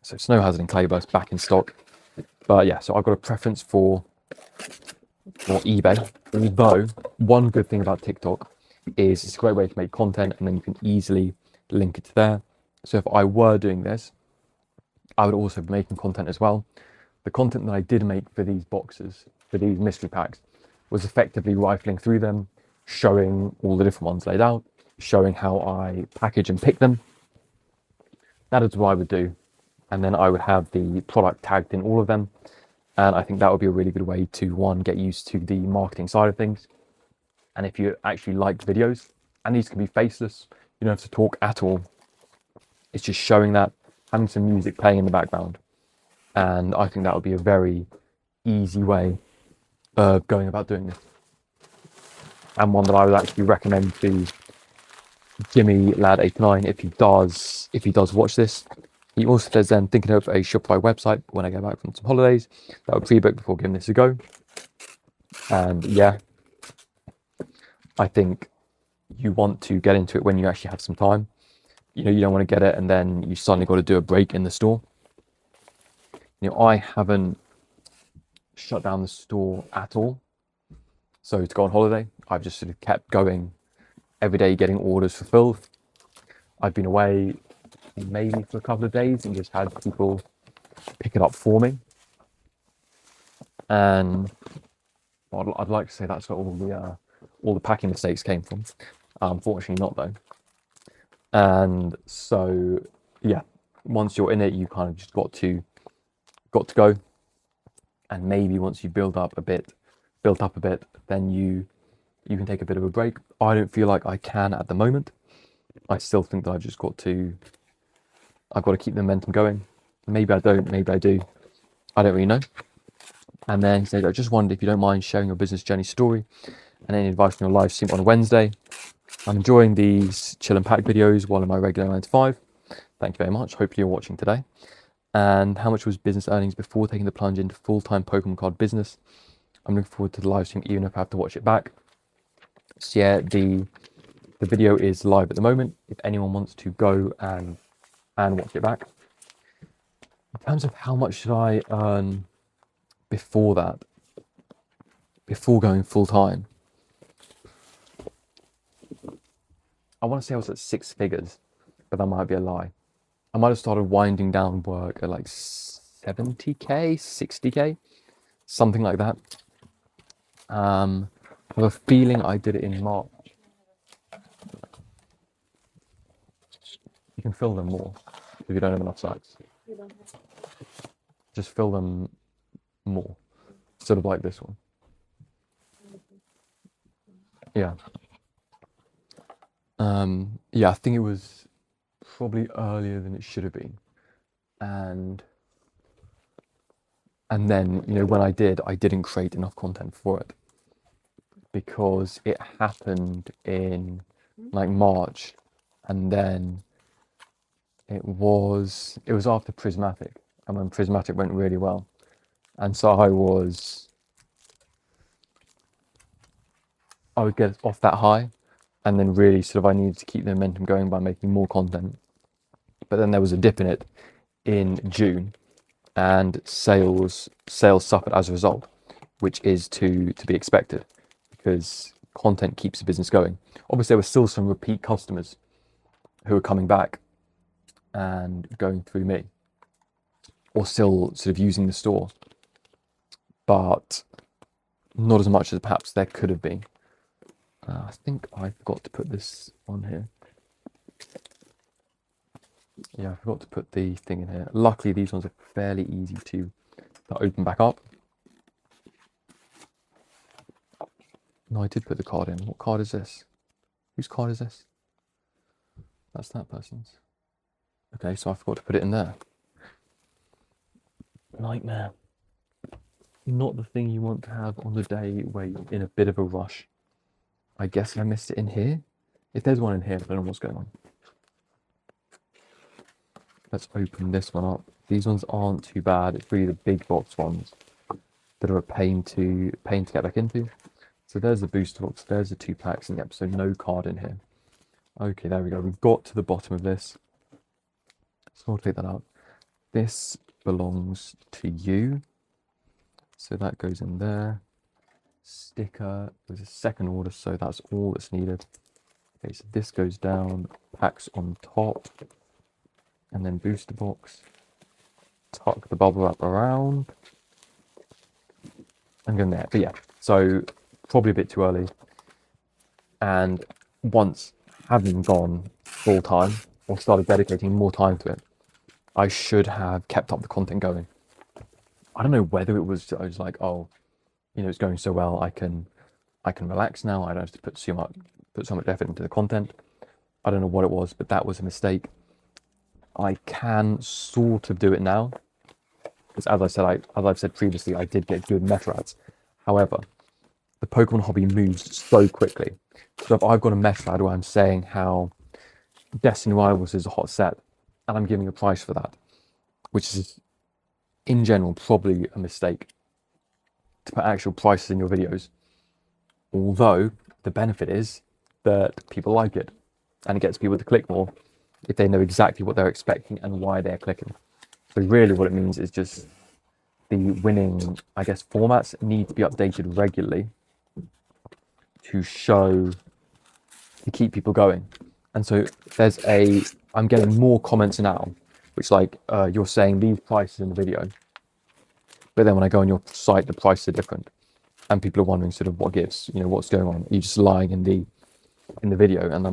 So Snow Hazard and Clayburst back in stock. But yeah, so I've got a preference for eBay. Although one good thing about TikTok is it's a great way to make content, and then you can easily link it to there. So if I were doing this, I would also be making content as well. The content that I did make for these boxes, for these mystery packs, was effectively rifling through them, showing all the different ones laid out, showing how I package and pick them. That is what I would do. And then I would have the product tagged in all of them. And I think that would be a really good way to, one, get used to the marketing side of things. And if you actually like videos, and these can be faceless, you don't have to talk at all. It's just showing that, having some music playing in the background. And I think that would be a very easy way of going about doing this. And one that I would actually recommend to JimmyLad89 if he does watch this. He also says then thinking of a Shopify website when I get back from some holidays. That would pre-book before giving this a go. And yeah, I think you want to get into it when you actually have some time. You don't want to get it and then you suddenly got to do a break in the store. I haven't shut down the store at all. So to go on holiday, I've just sort of kept going every day, getting orders fulfilled. I've been away maybe for a couple of days and just had people pick it up for me. And I'd like to say that's where all the packing mistakes came from. Unfortunately not though. And so yeah, once you're in it, you kind of just got to go. And maybe once you built up a bit, then you can take a bit of a break. I don't feel like I can at the moment. I still think that I've got to keep the momentum going. Maybe I don't, maybe I do. I don't really know. And then he said, I just wondered if you don't mind sharing your business journey story and any advice on your live stream on Wednesday. I'm enjoying these chill and pack videos while in my regular 9 to 5. Thank you very much. Hopefully you're watching today. And how much was business earnings before taking the plunge into full-time Pokemon card business? I'm looking forward to the live stream, even if I have to watch it back. So yeah, the video is live at the moment. If anyone wants to go and watch it back. In terms of how much should I earn before that, before going full-time, I want to say I was at 6 figures, but that might be a lie. I might have started winding down work at like 70k, 60k, something like that. I have a feeling I did it in March. You can fill them more if you don't have enough sites. Just fill them more, sort of like this one. Yeah. Yeah, I think it was probably earlier than it should have been, and then, you know, when I didn't create enough content for it because it happened in like March, and then it was after Prismatic, and when Prismatic went really well, and so I would get off that high, and then really sort of I needed to keep the momentum going by making more content. But then there was a dip in it in June, and sales suffered as a result, which is to be expected because content keeps the business going. Obviously, there were still some repeat customers who were coming back and going through me, or still sort of using the store, but not as much as perhaps there could have been. I think I forgot to put this on here. Yeah, I forgot to put the thing in here. Luckily, these ones are fairly easy to open back up. No, I did put the card in. What card is this? Whose card is this? That's that person's. Okay, so I forgot to put it in there. Nightmare. Not the thing you want to have on the day where you're in a bit of a rush. I guess I missed it in here. If there's one in here, I don't know what's going on. Let's open this one up. These ones aren't too bad. It's really the big box ones that are a pain to get back into. So there's the booster box, there's the 2 packs in the episode, no card in here. Okay, there we go. We've got to the bottom of this. So I'll take that out. This belongs to you. So that goes in there. Sticker, there's a second order, so that's all that's needed. Okay, so this goes down, packs on top, and then booster box. Tuck the bubble wrap around. I'm going there, but yeah, so probably a bit too early. And once having gone full time or started dedicating more time to it, I should have kept up the content going. I don't know whether I was like, oh, you know, it's going so well, I can relax now. I don't have to put so much effort into the content. I don't know what it was, but that was a mistake. I can sort of do it now, because as I've said previously, I did get good meta ads. However, the Pokemon hobby moves so quickly. So if I've got a meta ad where I'm saying how Destiny Rivals is a hot set, and I'm giving a price for that, which is in general probably a mistake to put actual prices in your videos. Although the benefit is that people like it, and it gets people to click more if they know exactly what they're expecting and why they're clicking. So really what it means is just the winning, I guess, formats need to be updated regularly to keep people going. And so I'm getting more comments now, which like, you're saying these prices in the video, but then when I go on your site, the prices are different. And people are wondering sort of what gives, you know, what's going on. Are you just lying in the video? And I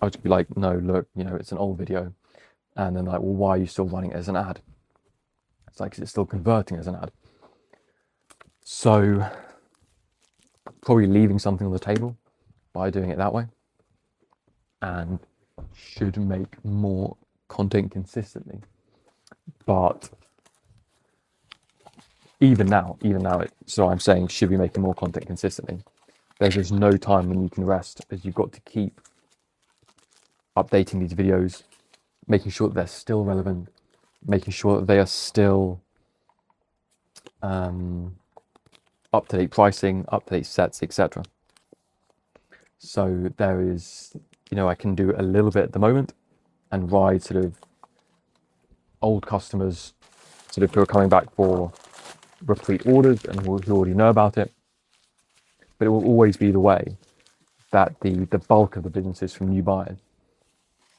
would be like, no, look, you know, it's an old video. And then like, well, why are you still running it as an ad? It's like, it's still converting as an ad. So probably leaving something on the table by doing it that way, and should make more content consistently. But even now, so I'm saying, should be making more content consistently. there's just no time when you can rest, as you've got to keep updating these videos, making sure that they're still relevant, making sure that they are still up-to-date pricing, up-to-date sets, etc. So there is, I can do a little bit at the moment and ride sort of old customers sort of who are coming back for repeat orders and who already know about it. But it will always be the way that the bulk of the business is from new buyers.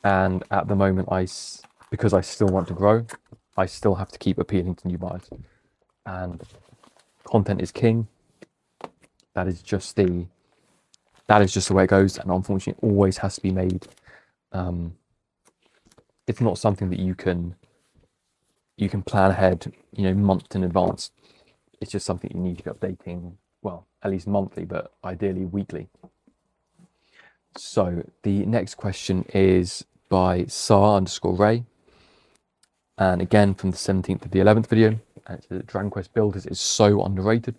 And at the moment, because I still want to grow, I still have to keep appealing to new buyers. And content is king. That is just the way it goes. And unfortunately, it always has to be made. It's not something that you can plan ahead, months in advance. It's just something you need to be updating, well, at least monthly, but ideally weekly. So the next question is by Sar_Ray. And again, from the 17th of the 11th video, and it says Dragon Quest Builders is so underrated.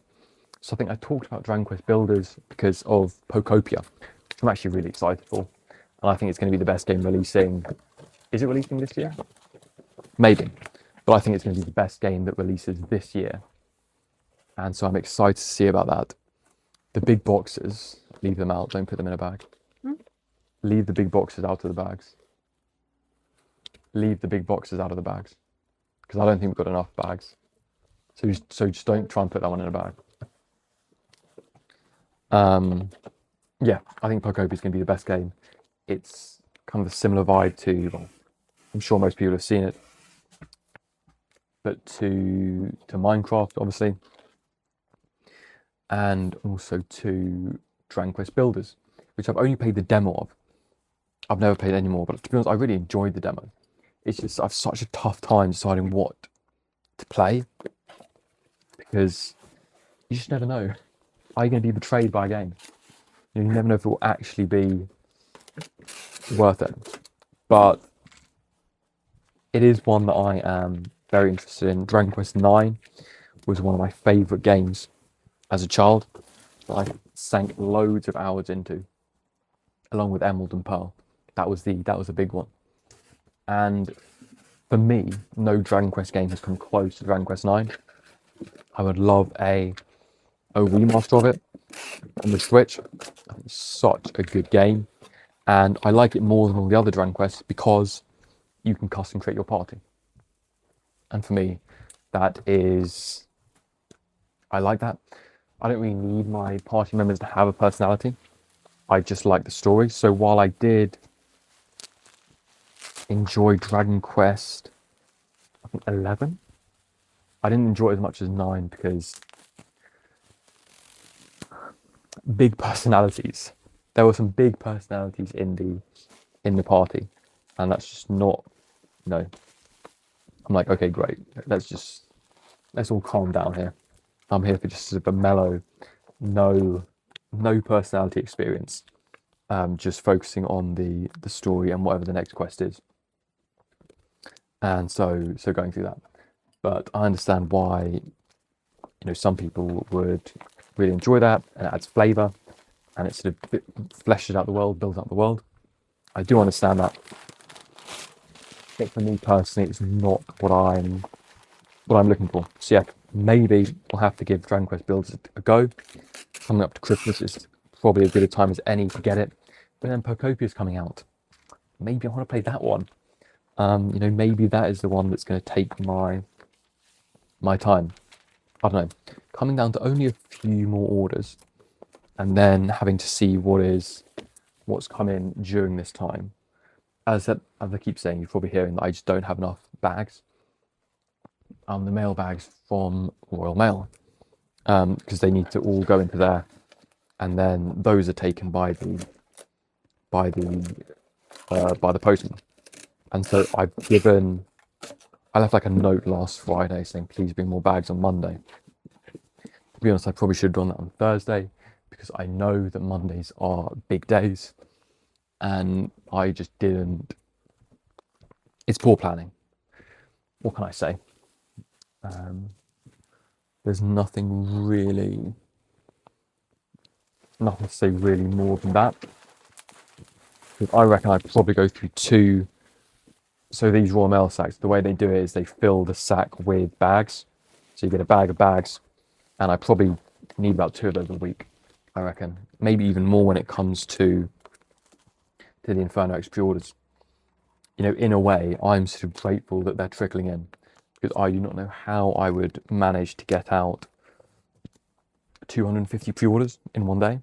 So I think I talked about Dragon Quest Builders because of Pokopia, which I'm actually really excited for. And I think it's going to be the best game releasing. Is it releasing this year? Maybe. But I think it's going to be the best game that releases this year. And so I'm excited to see about that. The big boxes, leave them out. Don't put them in a bag. Leave the big boxes out of the bags. Leave the big boxes out of the bags. Because I don't think we've got enough bags. So just don't try and put that one in a bag. Yeah, I think Pokopia is going to be the best game. It's kind of a similar vibe to, well, I'm sure most people have seen it, but to Minecraft, obviously, and also to Dragon Quest Builders, which I've only played the demo of. I've never played any more, but to be honest, I really enjoyed the demo. It's just I've such a tough time deciding what to play because you just never know. Are you going to be betrayed by a game? You never know if it will actually be worth it. But it is one that I am very interested in. Dragon Quest IX was one of my favourite games as a child that I sank loads of hours into, along with Emerald and Pearl. That was a big one. And for me, no Dragon Quest game has come close to Dragon Quest IX. I would love a remaster of it on the Switch. It's such a good game. And I like it more than all the other Dragon Quests because you can custom create your party. And for me, I like that. I don't really need my party members to have a personality. I just like the story. So while I did enjoy Dragon Quest, I think 11, I didn't enjoy it as much as 9 because big personalities. There were some big personalities in the party, and that's just not. I'm like, okay, great. Let's all calm down here. I'm here for just sort of a mellow, no personality experience. Just focusing on the story and whatever the next quest is. And so going through that. But I understand why, some people would really enjoy that, and it adds flavour, and it sort of fleshes out the world, builds up the world. I do understand that. But for me personally, it's not what I'm looking for. So yeah, maybe we'll have to give Dragon Quest Builders a go. Coming up to Christmas is probably as good a time as any to get it. But then Pokopia is coming out. Maybe I want to play that one. Maybe that is the one that's going to take my time. I don't know. Coming down to only a few more orders, and then having to see what's come in during this time. As I keep saying, you're probably hearing that I just don't have enough bags. The mail bags from Royal Mail, because they need to all go into there, and then those are taken by the postman. And so I left like a note last Friday saying please bring more bags on Monday. To be honest, I probably should have done that on Thursday because I know that Mondays are big days, and I just didn't. It's poor planning. What can I say? There's nothing really nothing to say really more than that. Because I reckon I'd probably go through 2. So these raw mail sacks, the way they do it is they fill the sack with bags. So you get a bag of bags, and I probably need about 2 of those a week, I reckon. Maybe even more when it comes to the Inferno X pre-orders. You know, in a way, I'm sort of grateful that they're trickling in, because I do not know how I would manage to get out 250 pre-orders in one day.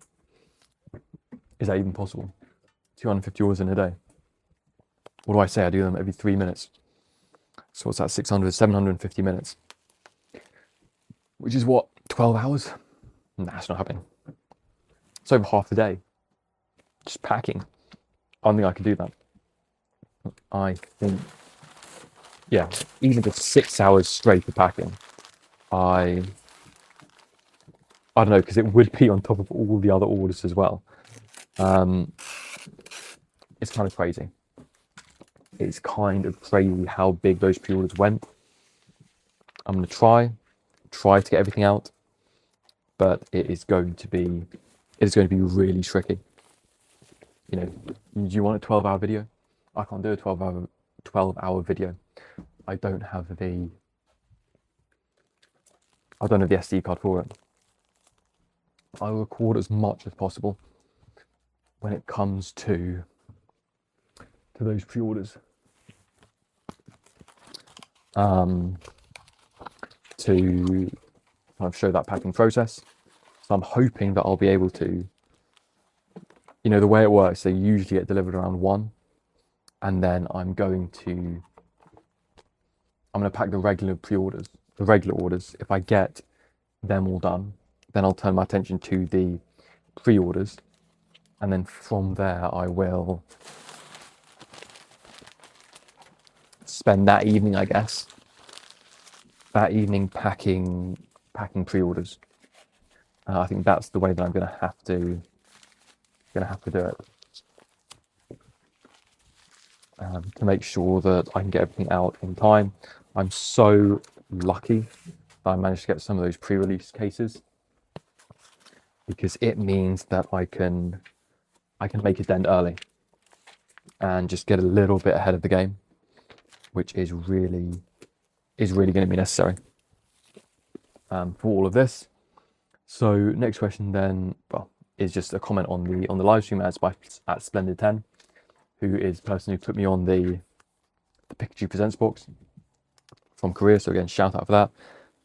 Is that even possible? 250 orders in a day. What do I say? I do them every 3 minutes. So what's that? 600, 750 minutes. Which is what? 12 hours? Nah, it's not happening. It's over half the day. Just packing. I don't think I could do that. I think, yeah, even just 6 hours straight of packing, I don't know, because it would be on top of all the other orders as well. It's kind of crazy. It's kind of crazy how big those pre-orders went. I'm going to try to get everything out, but it is going to be really tricky. You know, do you want a 12-hour video? I can't do a 12-hour video. I don't have the SD card for it. I record as much as possible when it comes to those pre-orders. To kind of show that packing process. So I'm hoping that I'll be able to, you know, the way it works, they usually get delivered around 1, and then I'm going to pack the regular pre-orders, the regular orders. If I get them all done, then I'll turn my attention to the pre-orders, and then from there I will spend that evening, I guess, packing pre-orders. I think that's the way that I'm gonna have to do it, to make sure that I can get everything out in time. I'm so lucky that I managed to get some of those pre-release cases, because it means that I can make a dent early and just get a little bit ahead of the game, which is really going to be necessary for all of this. So next question then, well, is just a comment on the live stream at Splendid10, who is the person who put me on the Pikachu Presents box from Korea. So again, shout out for that.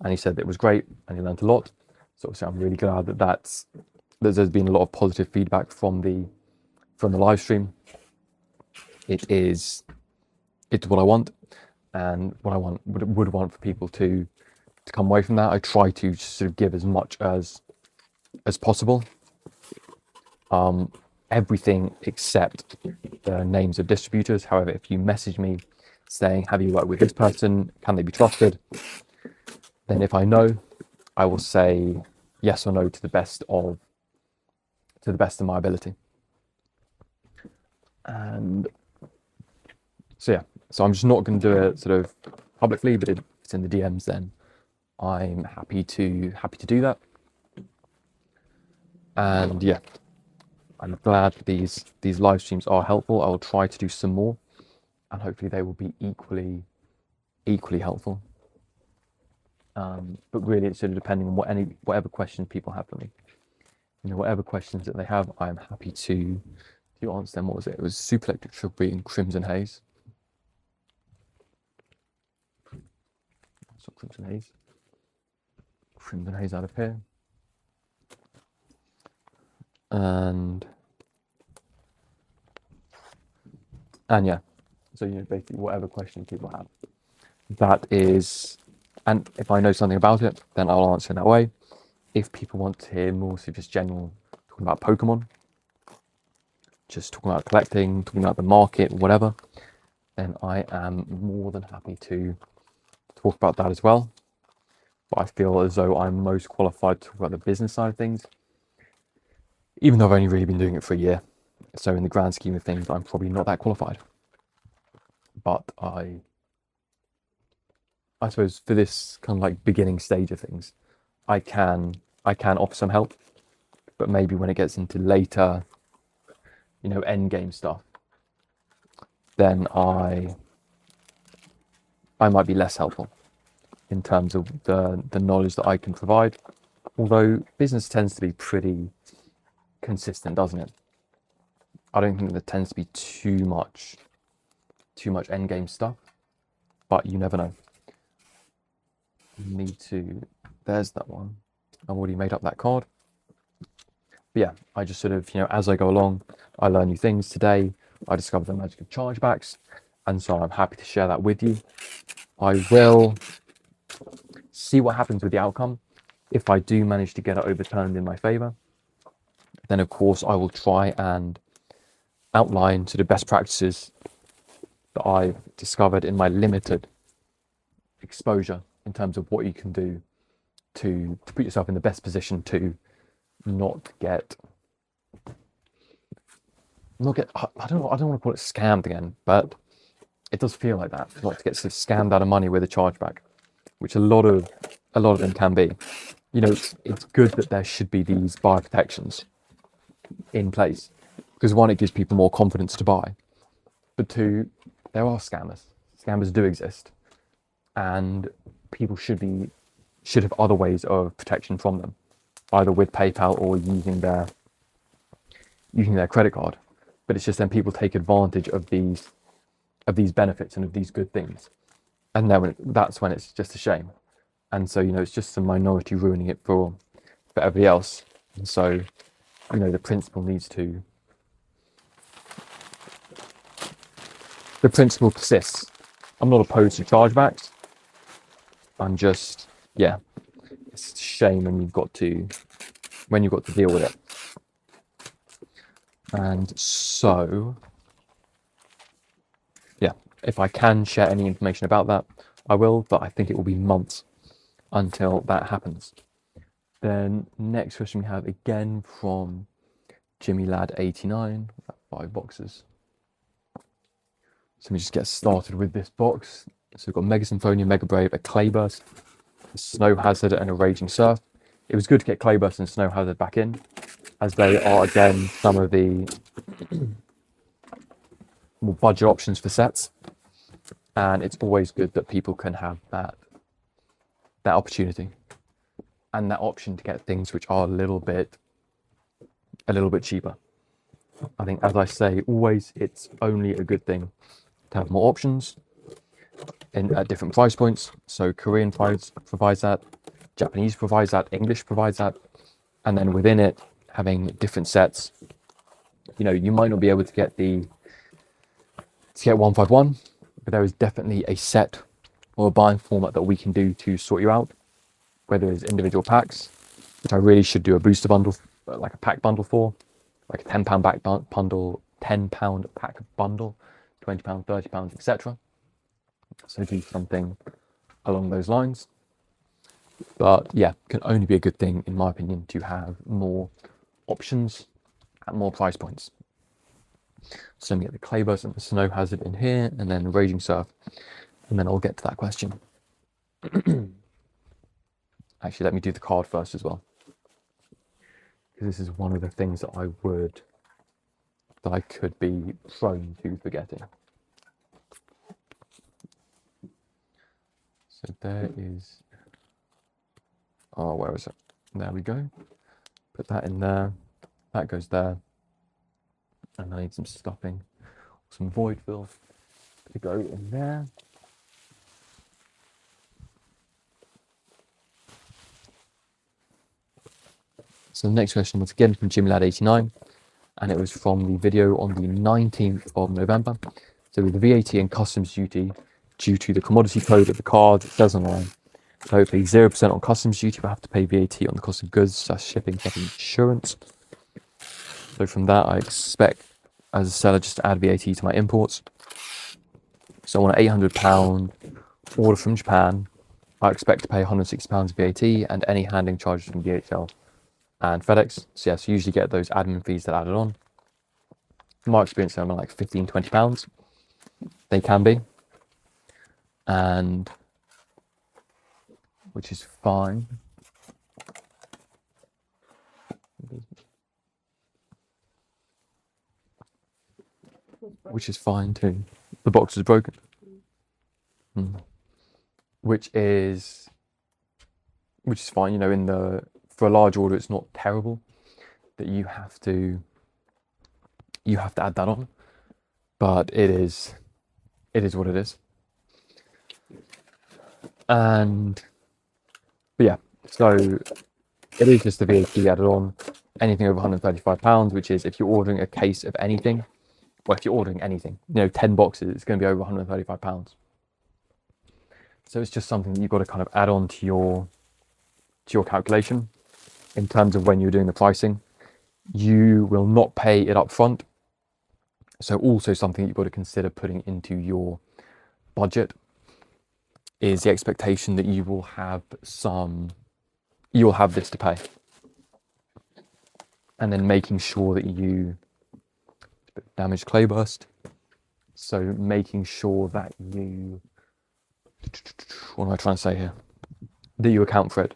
And he said that it was great and he learned a lot. So obviously I'm really glad that there's been a lot of positive feedback from the live stream. It's what I want, and what I would want for people to come away from that. I try to sort of give as much as possible. Everything except the names of distributors. However, if you message me saying, have you worked with this person? Can they be trusted? Then if I know, I will say yes or no to the best of my ability. And so yeah, so I'm just not going to do it sort of publicly, but if it's in the DMs, then I'm happy to do that. And yeah, I'm glad that these live streams are helpful. I will try to do some more, and hopefully they will be equally helpful. But really, it's sort of depending on whatever questions people have for me. You know, whatever questions that they have, I'm happy to answer them. What was it? It was Super Electric Shrubbery and Crimson Haze. So Crimson Haze out of here. And yeah, so, you know, basically whatever questions people have, that is, and if I know something about it, then I'll answer in that way. If people want to hear more, so just general talking about Pokemon, just talking about collecting, talking about the market, whatever, then I am more than happy to talk about that as well. But I feel as though I'm most qualified to talk about the business side of things, even though I've only really been doing it for a year. So in the grand scheme of things, I'm probably not that qualified. But I suppose for this kind of like beginning stage of things, I can offer some help. But maybe when it gets into later, you know, end game stuff, then I might be less helpful in terms of the knowledge that I can provide. Although business tends to be pretty consistent, doesn't it? I don't think there tends to be too much end game stuff, but you never know. You need to. There's that one. I've already made up that card. But yeah, I just sort of, you know, as I go along, I learn new things. Today, I discovered the magic of chargebacks, and so I'm happy to share that with you. I will see what happens with the outcome. If I do manage to get it overturned in my favor, then of course I will try and outline sort of best practices that I've discovered in my limited exposure in terms of what you can do to put yourself in the best position to not get I don't want to call it scammed again, but it does feel like that. Not to get sort of scammed out of money with a chargeback, which a lot of them can be. You know, it's good that there should be these buyer protections in place, because one, it gives people more confidence to buy, but two, there are scammers. Scammers do exist, and people should have other ways of protection from them, either with PayPal or using their credit card. But it's just then people take advantage of these benefits and of these good things, and then that's when it's just a shame. And so, you know, it's just the minority ruining it for everybody else. And so, you know, the principle persists. I'm not opposed to chargebacks. I'm just, yeah, it's a shame when you've got to deal with it. And so, yeah, if I can share any information about that, I will, but I think it will be months until that happens. Then next question we have again from Jimmy Lad 89, 5 boxes. So let me just get started with this box. So we've got Mega Symphonia, Mega Brave, a Clayburst, a Snow Hazard, and a Raging Surf. It was good to get Clayburst and Snow Hazard back in, as they are again some of the more budget options for sets. And it's always good that people can have that opportunity and that option to get things which are a little bit cheaper. I think, as I say, always it's only a good thing to have more options at different price points. So Korean provides that, Japanese provides that, English provides that, and then within it having different sets. You know, you might not be able to get 151, but there is definitely a set or a buying format that we can do to sort you out, whether it's individual packs, which I really should do a booster bundle, like a pack bundle for, like a £10 pack bundle, £10 pack bundle, £20, £30, etc. So do something along those lines. But yeah, can only be a good thing, in my opinion, to have more options at more price points. So let me get the Clayburst and the Snow Hazard in here, and then the Raging Surf, and then I'll get to that question. Actually, let me do the card first as well, because this is one of the things that I could be prone to forgetting. So there is, where is it? There we go. Put that in there. That goes there. And I need some stuffing, some void fill to go in there. So the next question was again from JimmyLad89, and it was from the video on the 19th of November. So with the VAT and customs duty, due to the commodity code of the card, it says online, so hopefully 0% on customs duty, but I have to pay VAT on the cost of goods, shipping, and insurance. So from that, I expect as a seller just to add VAT to my imports. So on an £800 order from Japan, I expect to pay £160 VAT and any handling charges from DHL and FedEx. So yes, usually get those admin fees that are added on. In my experience, they're like £15, £20. They can be, and which is fine. which is fine too. The box is broken. Which is fine, you know, for a large order it's not terrible that you have to add that on, but it is what it is. But yeah, so it is just the VAT added on, anything over £135, which is if you're ordering a case of anything, well, if you're ordering anything, you know, 10 boxes, it's going to be over £135. So it's just something that you've got to kind of add on to your calculation in terms of when you're doing the pricing. You will not pay it up front. So also something you've got to consider putting into your budget is the expectation that you'll have this to pay. And then making sure that damaged clay burst. So making sure that what am I trying to say here? That you account for it.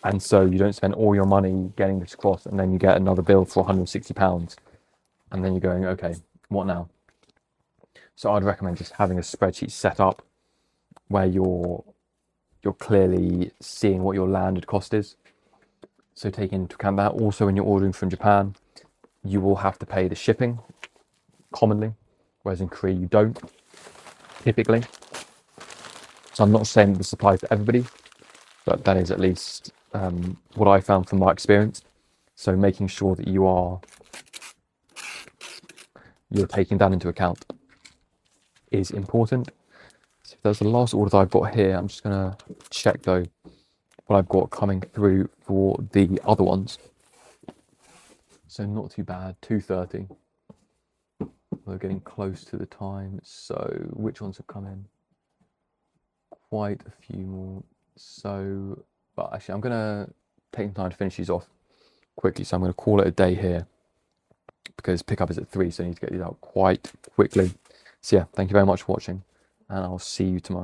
And so you don't spend all your money getting this across and then you get another bill for £160 and then you're going, okay, what now? So I'd recommend just having a spreadsheet set up where you're clearly seeing what your landed cost is. So taking into account that. Also, when you're ordering from Japan, you will have to pay the shipping commonly, whereas in Korea you don't typically. So I'm not saying this applies to everybody, but that is at least what I found from my experience. So making sure that you're taking that into account is important. So that's the last order that I've got here. I'm just gonna check though what I've got coming through for the other ones. So not too bad, 2:30. We're getting close to the time. So which ones have come in? Quite a few more. So, but actually I'm gonna take some time to finish these off quickly. So I'm gonna call it a day here because pickup is at 3, so I need to get these out quite quickly. So yeah, thank you very much for watching and I'll see you tomorrow.